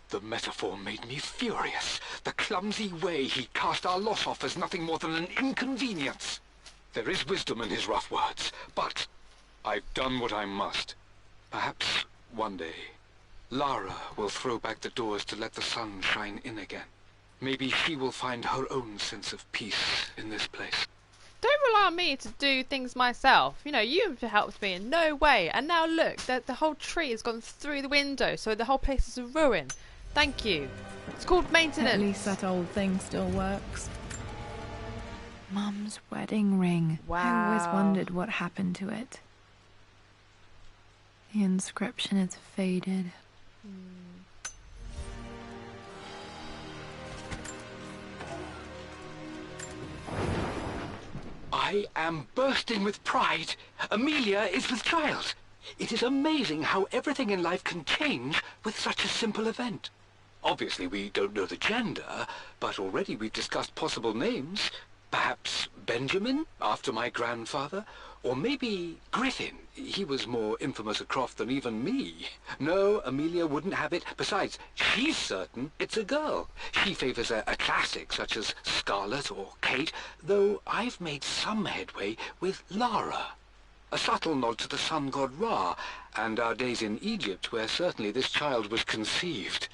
The metaphor made me furious. The clumsy way he cast our loss off as nothing more than an inconvenience. There is wisdom in his rough words, but I've done what I must. Perhaps one day, Lara will throw back the doors to let the sun shine in again. Maybe she will find her own sense of peace in this place. Don't rely on me to do things myself. You know, you've helped me in no way. And now look, the whole tree has gone through the window, so the whole place is a ruin. Thank you. It's called maintenance. At least that old thing still works. Mum's wedding ring. Wow. I always wondered what happened to it. The inscription is faded. I am bursting with pride. Amelia is with child. It is amazing how everything in life can change with such a simple event. Obviously, we don't know the gender, but already we've discussed possible names. Perhaps Benjamin, after my grandfather, or maybe Griffin. He was more infamous a Croft than even me. No, Amelia wouldn't have it. Besides, she's certain it's a girl. She favours a classic such as Scarlet or Kate, though I've made some headway with Lara. A subtle nod to the sun god Ra, and our days in Egypt, where certainly this child was conceived.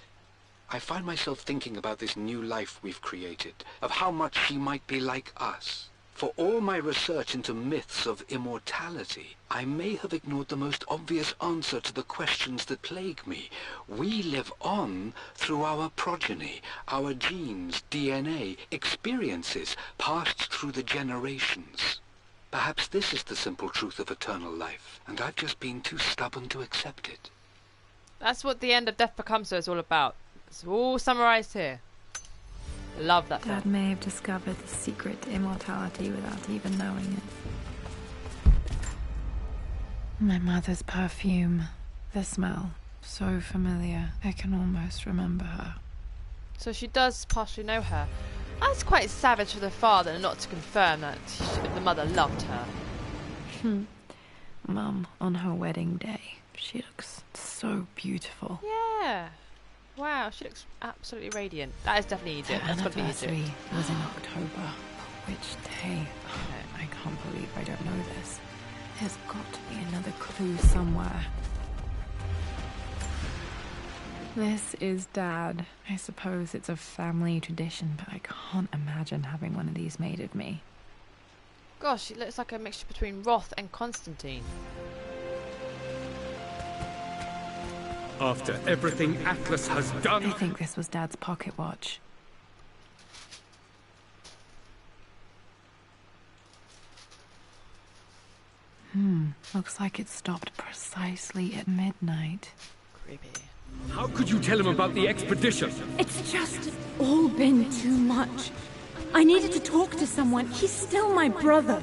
I find myself thinking about this new life we've created, of how much she might be like us. For all my research into myths of immortality, I may have ignored the most obvious answer to the questions that plague me. We live on through our progeny, our genes, DNA, experiences passed through the generations. Perhaps this is the simple truth of eternal life, and I've just been too stubborn to accept it. That's what the end of Death Becomes Her is all about. It's all summarised here. Love that Dad film. may have discovered the secret to immortality without even knowing it. My mother's perfume. The smell. So familiar. I can almost remember her. So she does partially know her. That's quite savage for the father not to confirm that the mother loved her. Mum, on her wedding day, she looks so beautiful. Yeah. Wow, she looks absolutely radiant. That is definitely Egypt. The That's got to be anniversary Egypt. was in October. But which day? I can't believe I don't know this. There's got to be another clue somewhere. This is Dad. I suppose it's a family tradition, but I can't imagine having one of these made of me. Gosh, it looks like a mixture between Roth and Constantine. After everything Atlas has done... I think this was Dad's pocket watch. Looks like it stopped precisely at midnight. Creepy. How could you tell him about the expedition? It's just all been too much. I needed to talk to someone. He's still my brother.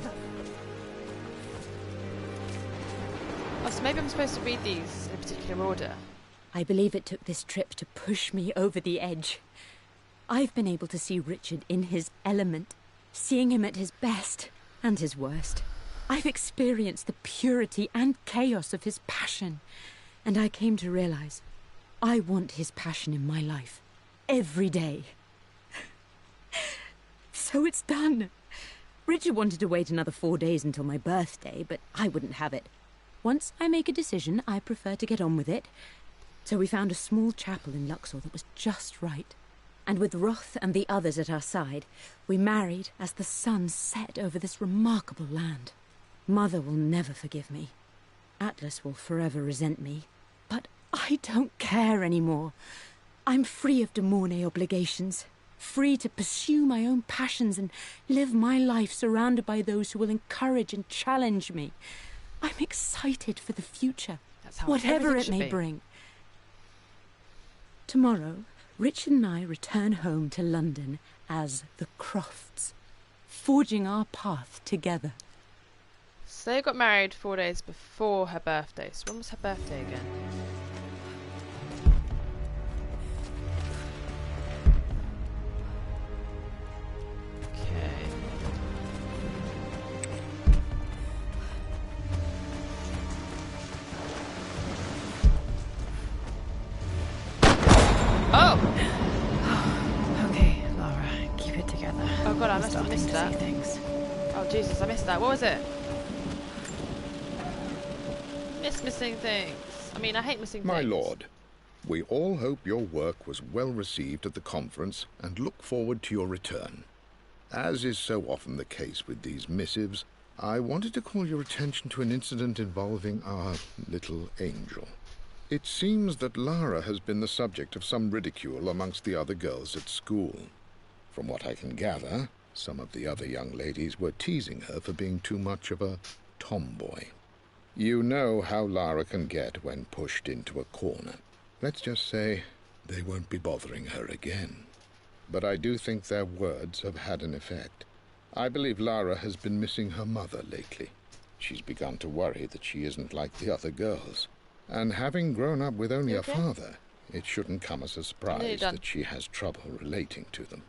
Oh, so maybe I'm supposed to read these in a particular order. I believe it took this trip to push me over the edge. I've been able to see Richard in his element, seeing him at his best and his worst. I've experienced the purity and chaos of his passion, and I came to realize I want his passion in my life every day. So it's done. Richard wanted to wait another 4 days until my birthday, but I wouldn't have it. Once I make a decision, I prefer to get on with it. So we found a small chapel in Luxor that was just right. And with Roth and the others at our side, we married as the sun set over this remarkable land. Mother will never forgive me. Atlas will forever resent me. But I don't care anymore. I'm free of De Mornay obligations. Free to pursue my own passions and live my life surrounded by those who will encourage and challenge me. I'm excited for the future, That's how whatever everything it should may be. bring. Tomorrow, Richard and I return home to London as the Crofts, forging our path together. So they got married 4 days before her birthday. So when was her birthday again? Okay. Oh! Okay, Laura, keep it together. Oh god, I I'm must have starting missed to that. see things. Oh Jesus, I missed that. What was it? Missing things. I mean, I hate missing My things. lord, we all hope your work was well received at the conference and look forward to your return. As is so often the case with these missives, I wanted to call your attention to an incident involving our little angel. It seems that Lara has been the subject of some ridicule amongst the other girls at school. From what I can gather, some of the other young ladies were teasing her for being too much of a tomboy. You know how Lara can get when pushed into a corner. Let's just say they won't be bothering her again. But I do think their words have had an effect. I believe Lara has been missing her mother lately. She's begun to worry that she isn't like the other girls. And having grown up with only a father, it shouldn't come as a surprise that she has trouble relating to them.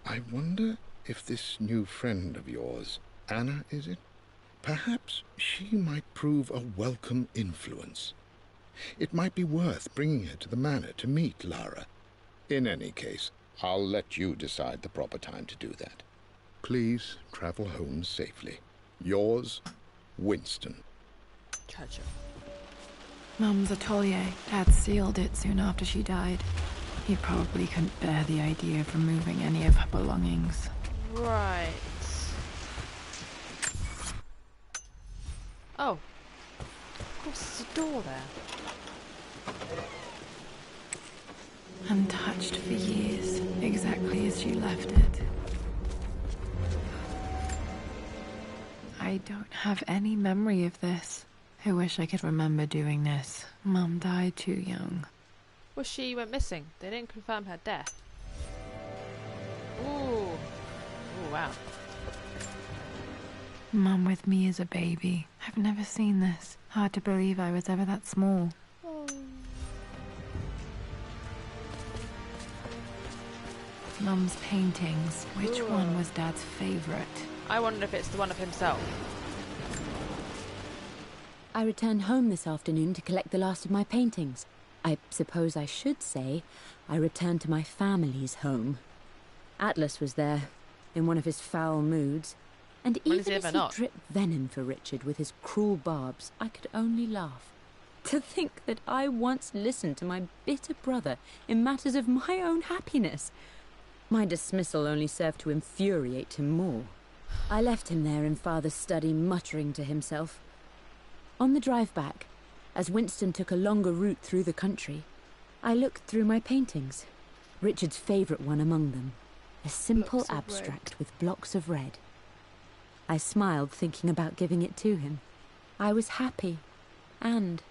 I wonder if this new friend of yours, Anna, is it? Perhaps she might prove a welcome influence. It might be worth bringing her to the manor to meet Lara. In any case, I'll let you decide the proper time to do that. Please travel home safely. Yours, Winston. Treasure. Mum's atelier. Dad sealed it soon after she died. He probably couldn't bear the idea of removing any of her belongings. Right. Oh. Of course, there's a door there. Untouched for years, exactly as she left it. I don't have any memory of this. I wish I could remember doing this. Mum died too young. Well, she went missing. They didn't confirm her death. Ooh. Ooh, wow. Mum with me as a baby. I've never seen this. Hard to believe I was ever that small. Oh. Mum's paintings. Which one was Dad's favorite? I wonder if it's the one of himself. I returned home this afternoon to collect the last of my paintings. I suppose I should say I returned to my family's home. Atlas was there, in one of his foul moods, and When even is he as ever he not? dripped venom for Richard with his cruel barbs, I could only laugh. To think that I once listened to my bitter brother in matters of my own happiness. My dismissal only served to infuriate him more. I left him there in Father's study, muttering to himself. On the drive back, as Winston took a longer route through the country, I looked through my paintings, Richard's favourite one among them, a simple Blocks of abstract with blocks of red. I smiled, thinking about giving it to him. I was happy, and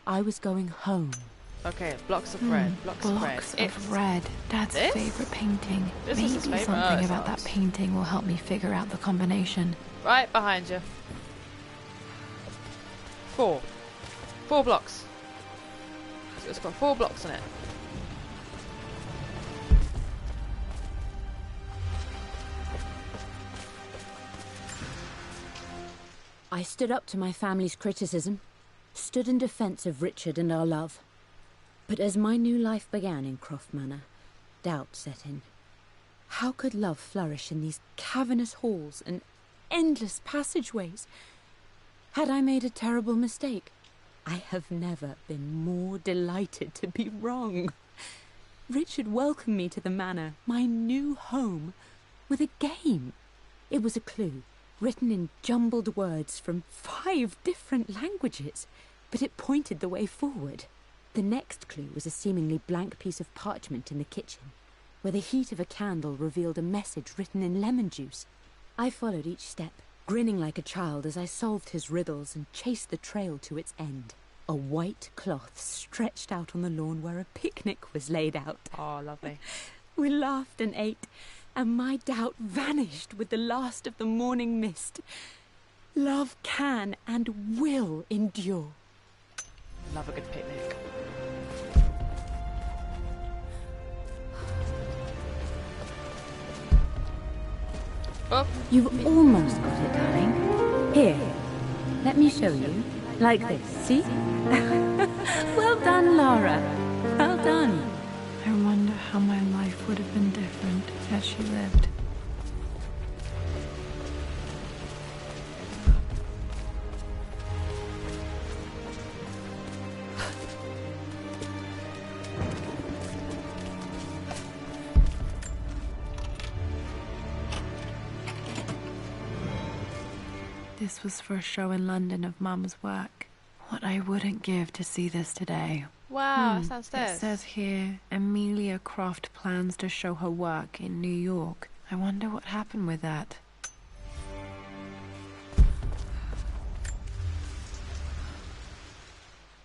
I was going home. Okay, blocks of red. Blocks of red. Blocks of red. Dad's this? favorite painting. This Maybe is his favourite. Oh, something it's about that ours. painting will help me figure out the combination. Right behind you. 4. 4 blocks. So it's got 4 blocks on it. I stood up to my family's criticism, stood in defence of Richard and our love. But as my new life began in Croft Manor, doubt set in. How could love flourish in these cavernous halls and endless passageways? Had I made a terrible mistake? I have never been more delighted to be wrong. Richard welcomed me to the manor, my new home, with a game. It was a clue, written in jumbled words from 5 different languages, but it pointed the way forward. The next clue was a seemingly blank piece of parchment in the kitchen, where the heat of a candle revealed a message written in lemon juice. I followed each step, grinning like a child as I solved his riddles and chased the trail to its end. A white cloth stretched out on the lawn where a picnic was laid out. Oh, lovely. We laughed and ate, and my doubt vanished with the last of the morning mist. Love can and will endure. Love a good picnic. Oh, You've almost got it, darling. Here, let me show you. Like this, see? Well done, Lara. Well done. I wonder how my life would have been different had she lived. This was for a show in London of Mum's work. What I wouldn't give to see this today. wow, that's It downstairs. says here, Amelia Croft plans to show her work in New York. I wonder what happened with that.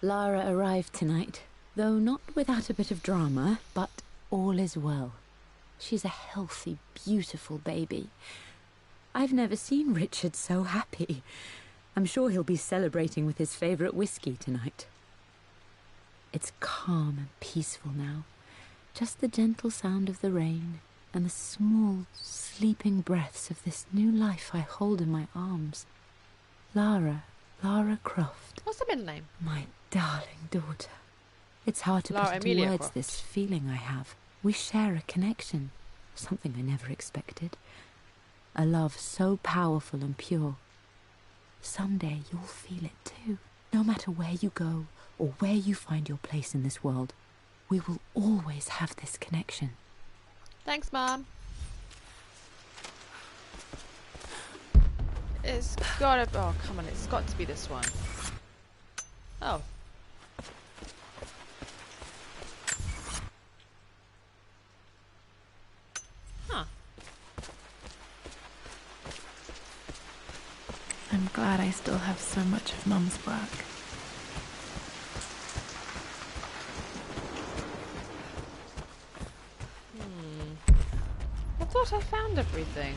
Lara arrived tonight, though not without a bit of drama, but all is well. She's a healthy, beautiful baby. I've never seen Richard so happy. I'm sure he'll be celebrating with his favourite whiskey tonight. It's calm and peaceful now. Just the gentle sound of the rain and the small, sleeping breaths of this new life I hold in my arms. Lara Croft, What's the middle name? my darling daughter. It's hard to Lara put into Amelia words Croft. this feeling I have. We share a connection, something I never expected. A love so powerful and pure. Someday you'll feel it too. No matter where you go or where you find your place in this world, we will always have this connection. Thanks, Mom. It's gotta... Oh, come on, it's got to be this one. Oh. Huh. I'm glad I still have so much of Mum's work. I thought I found everything.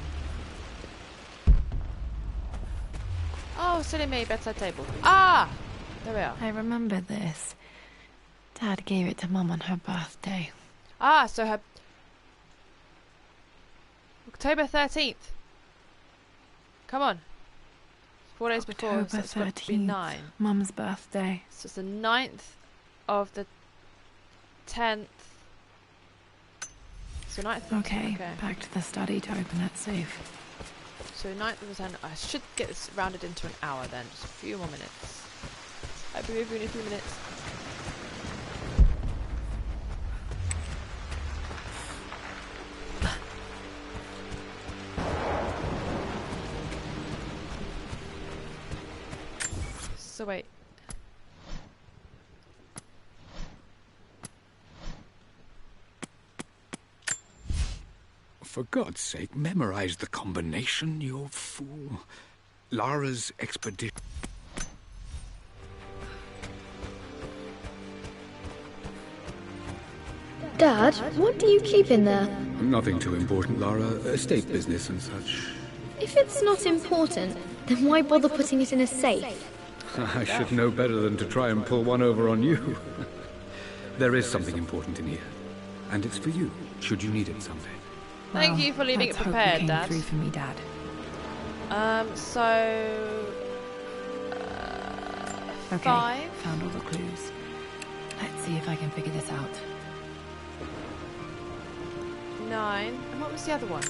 Oh, silly me, bedside table. Ah! There we are. I remember this. Dad gave it to Mum on her birthday. Ah, so her... October 13th. Come on. 4 days before, so October it's got to be 13th, 9. Mum's birthday. So it's the 9th of the 10th. So 9th. Okay, back to the study to open that safe. So 9th of the 10th. I should get this rounded into an hour then. Just a few more minutes. I'll be with you in a few minutes. So wait. For God's sake, memorize the combination, you fool. Lara's expedition. Dad, what do you keep in there? Nothing too important, Lara. Estate business and such. If it's not important, then why bother putting it in a safe? I should know better than to try and pull one over on you. There is something important in here. And it's for you, should you need it someday. Thank you for leaving it let's hope you prepared, came Dad. through for me, Dad. Okay, 5. found all the clues. Let's see if I can figure this out. 9. And what was the other one?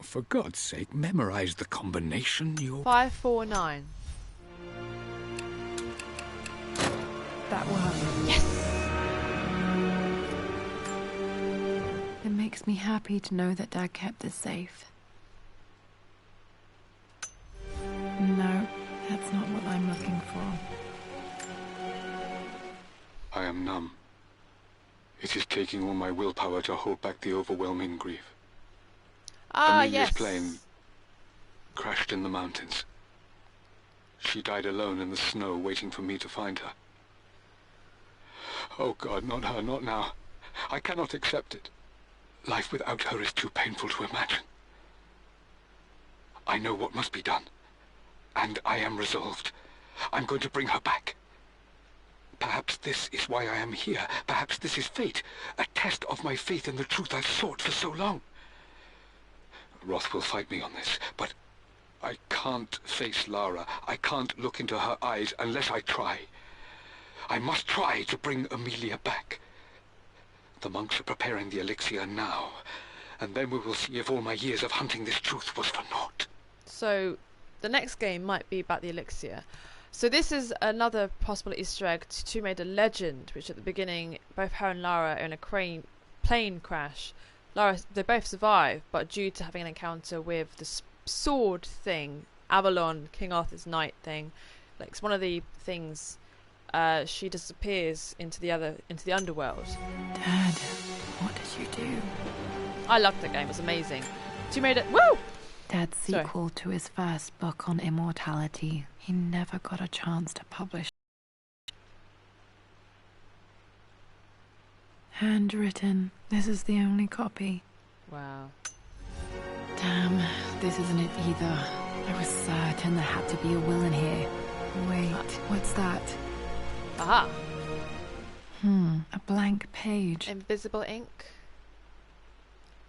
For God's sake, memorize the combination, you... 5, 4, 9. That worked. Yes! It makes me happy to know that Dad kept this safe. No, that's not what I'm looking for. I am numb. It is taking all my willpower to hold back the overwhelming grief. Ah, Amelia's yes. plane crashed in the mountains. She died alone in the snow, waiting for me to find her. Oh God, not her, not now. I cannot accept it. Life without her is too painful to imagine. I know what must be done, and I am resolved. I'm going to bring her back. Perhaps this is why I am here. Perhaps this is fate, a test of my faith in the truth I've sought for so long. Roth will fight me on this, but I can't face Lara. I can't look into her eyes unless I try. I must try to bring Amelia back. The monks are preparing the elixir now, and then we will see if all my years of hunting this truth was for naught. So, the next game might be about the elixir. So this is another possible Easter egg to Tomb Raider Legend, which at the beginning, both her and Lara are in a plane crash. Lara, they both survive, but due to having an encounter with the sword thing, Avalon, King Arthur's knight thing, like it's one of the things, she disappears into the underworld. Dad, what did you do? I loved that game; it was amazing. Tomb Raider, woo! Dad's sequel to his first book on immortality. He never got a chance to publish. Handwritten. This is the only copy. Wow. Damn, this isn't it either. I was certain there had to be a will in here. Wait, what's that? Aha! A blank page. Invisible ink.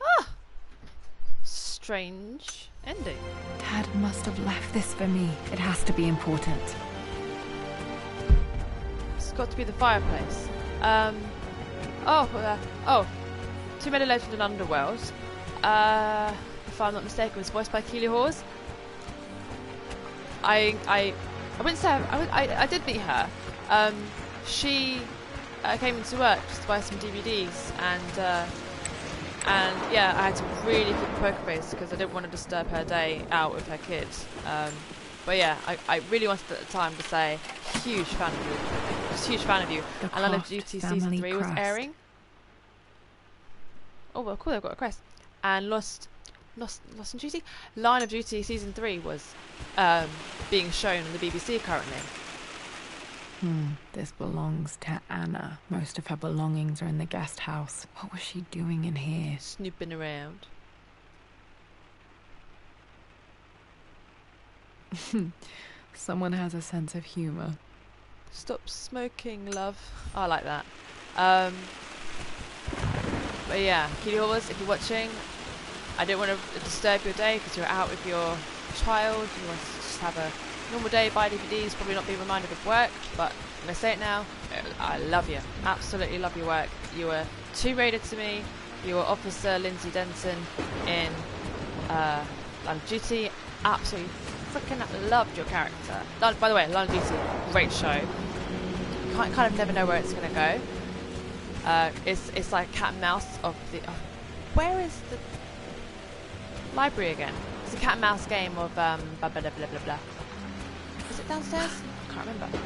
Ah! Strange ending. Dad must have left this for me. It has to be important. It's got to be the fireplace. Tomb Raider Legend and Underworld. If I'm not mistaken, was voiced by Keely Hawes. I wouldn't say I did meet her. She came into work just to buy some DVDs, and yeah, I had to really keep a poker face because I didn't want to disturb her day out with her kids. But yeah, I really wanted at the time to say huge fan of you, just huge fan of you. And Line of Duty season 3 was airing. Oh well, cool, they've got a crest. And Lost in Duty? Line of Duty season 3 was being shown on the BBC currently. This belongs to Anna. Most of her belongings are in the guest house. What was she doing in here? Snooping around. Someone has a sense of humour. Stop smoking, love. I like that. But yeah, Kitty Hawes, if you're watching, I don't want to disturb your day because you're out with your child. You want to just have a normal day, buy DVDs, probably not be reminded of work. But I'm going to say it now, I love you. Absolutely love your work. You were Tomb Raider to me. You were Officer Lindsay Denton in Line of Duty. Absolutely freaking loved your character. By the way, Line of Duty, great show. Kind of never know where it's going to go. It's like cat and mouse of the... where is the library again? It's a cat and mouse game of blah blah blah blah blah. Is it downstairs? I can't remember.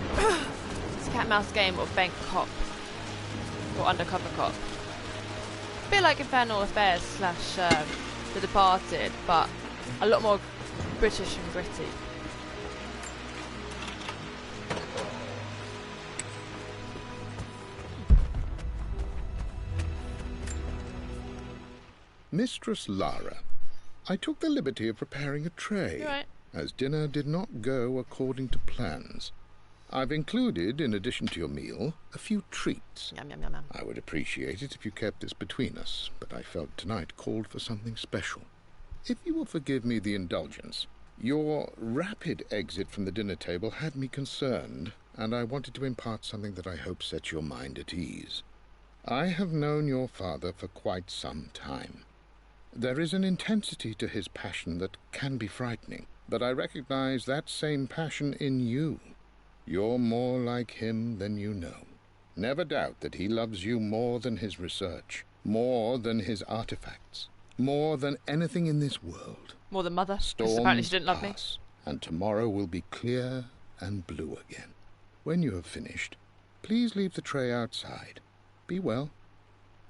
It's a cat and mouse game of bank cop or undercover cop. A bit like Infernal Affairs / The Departed, but a lot more British and gritty. Mistress Lara, I took the liberty of preparing a tray, Right. as dinner did not go according to plans. I've included, in addition to your meal, a few treats. Yum yum yum yum. I would appreciate it if you kept this between us, but I felt tonight called for something special. If you will forgive me the indulgence, your rapid exit from the dinner table had me concerned, and I wanted to impart something that I hope sets your mind at ease. I have known your father for quite some time. There is an intensity to his passion that can be frightening, but I recognize that same passion in you. You're more like him than you know. Never doubt that he loves you more than his research, more than his artifacts, more than anything in this world. More than Mother, because Storms apparently she didn't love me. pass, and tomorrow will be clear and blue again. When you have finished, please leave the tray outside. Be well.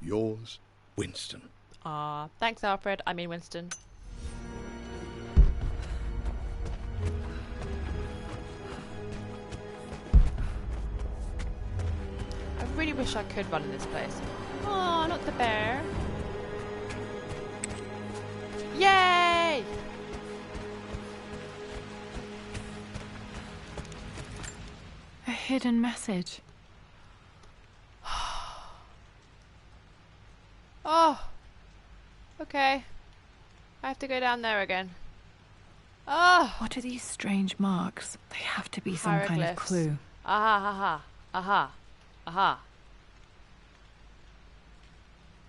Yours, Winston. Thanks Alfred, I mean Winston. I really wish I could run in this place. Oh, not the bear. Yay! A hidden message. Oh! Okay. I have to go down there again. Oh! What are these strange marks? They have to be some kind of Hieroglyphs. clue. Aha, aha, aha, aha.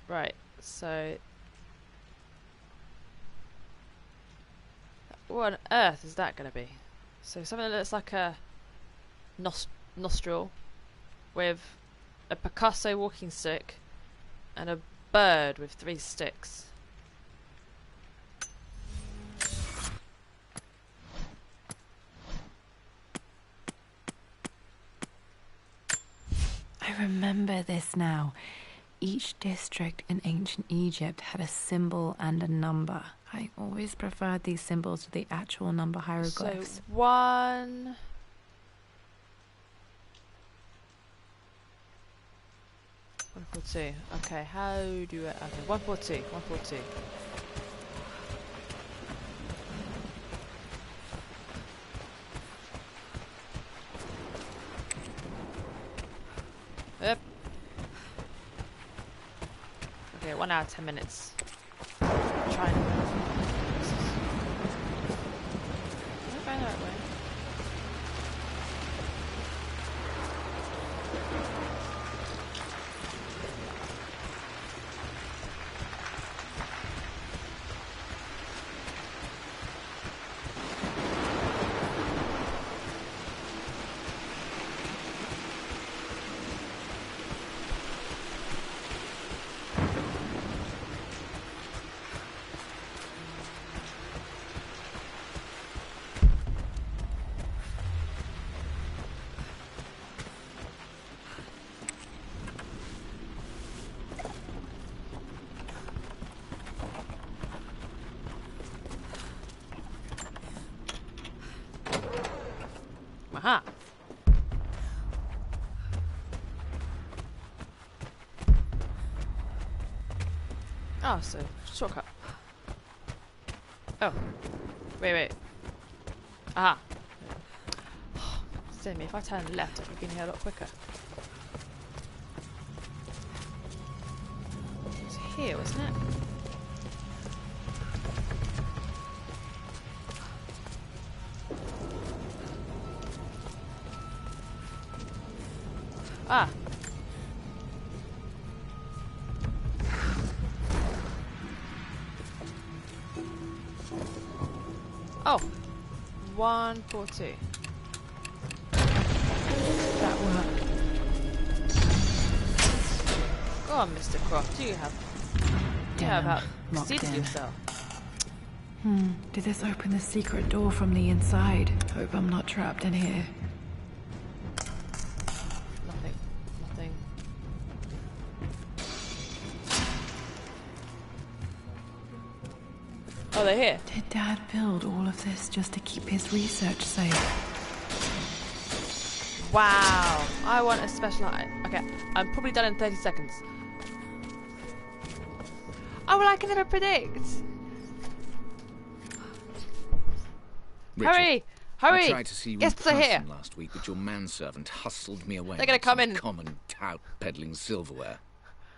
Right, so... what on earth is that going to be? So something that looks like a nostril with a Picasso walking stick and a bird with 3 sticks. I remember this now. Each district in ancient Egypt had a symbol and a number. I always preferred these symbols to the actual number hieroglyphs. So 1... 142. Okay, how do I... okay, 142. 142. Yep. Okay, 1 hour, 10 minutes. Trying. Am I going the right way? Aha. Oh, so shortcut. Oh. Wait. Aha. Silly me, if I turn left I could get in here a lot quicker. So here, wasn't it? Ah. Oh. 142. That worked. Go on, Mr. Croft. You have Damn, about locked seated in. yourself. Did this open the secret door from the inside? Hope I'm not trapped in here. Nothing. Nothing. Oh, they're here. Did Dad build all of this just to keep his research safe? Wow. I want a special eye. Okay, I'm probably done in 30 seconds. Oh, well, I can never predict. Richard, Hurry! Hurry! I tried to see you in Guests are here. person last week, but your manservant hustled me away. They're gonna like come some in. Common tout peddling silverware.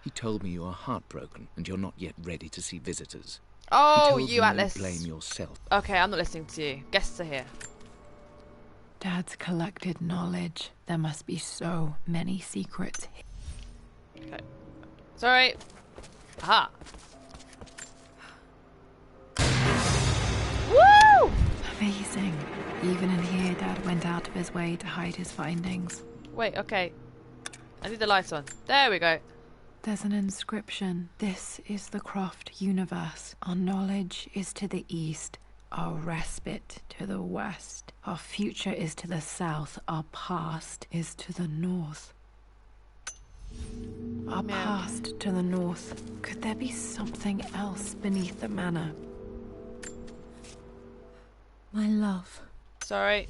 He told me you are heartbroken and you're not yet ready to see visitors. Oh, he told you me Atlas. you blame yourself. Okay, I'm not listening to you. Guests are here. Dad's collected knowledge. There must be so many secrets. Okay. Sorry. Aha. Woo! Amazing. Even in here, Dad went out of his way to hide his findings. Wait, okay. I need the lights on. There we go. There's an inscription. This is the Croft universe. Our knowledge is to the east, our respite to the west. Our future is to the south, our past is to the north. Our Yeah. past to the north. Could there be something else beneath the manor? My love. Sorry.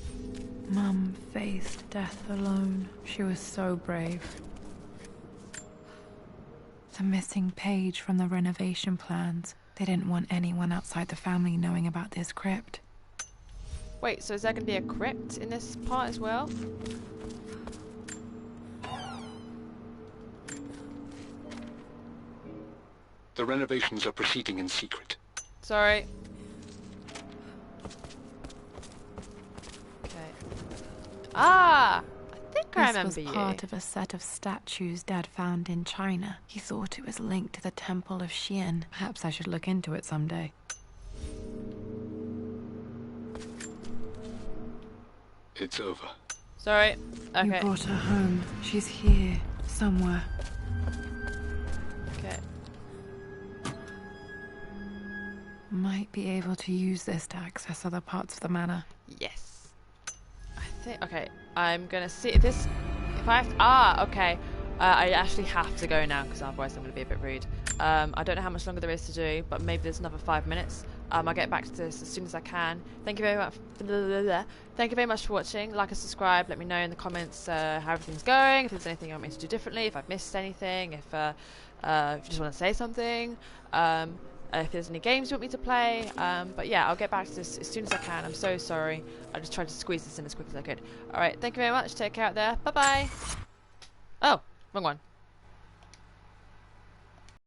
Mum faced death alone. She was so brave. The missing page from the renovation plans. They didn't want anyone outside the family knowing about this crypt. Wait, so is there going to be a crypt in this part as well? The renovations are proceeding in secret. Sorry. Okay. Ah! I think I This remember was you. part of a set of statues Dad found in China. He thought it was linked to the Temple of Xian. Perhaps I should look into it someday. It's over. Sorry. You Okay. brought her home. She's here, somewhere. Okay. Might be able to use this to access other parts of the manor. Yes. I think. Okay. I'm gonna see if this. If I have to, ah, okay. I actually have to go now because otherwise I'm gonna be a bit rude. I don't know how much longer there is to do, but maybe there's another 5 minutes. I'll get back to this as soon as I can. Thank you very much. Thank you very much for watching. Like and subscribe. Let me know in the comments how everything's going. If there's anything you want me to do differently. If I've missed anything. If you just want to say something. If there's any games you want me to play. But yeah, I'll get back to this as soon as I can. I'm so sorry. I just tried to squeeze this in as quick as I could. Alright, thank you very much. Take care out there. Bye bye. Oh, wrong one.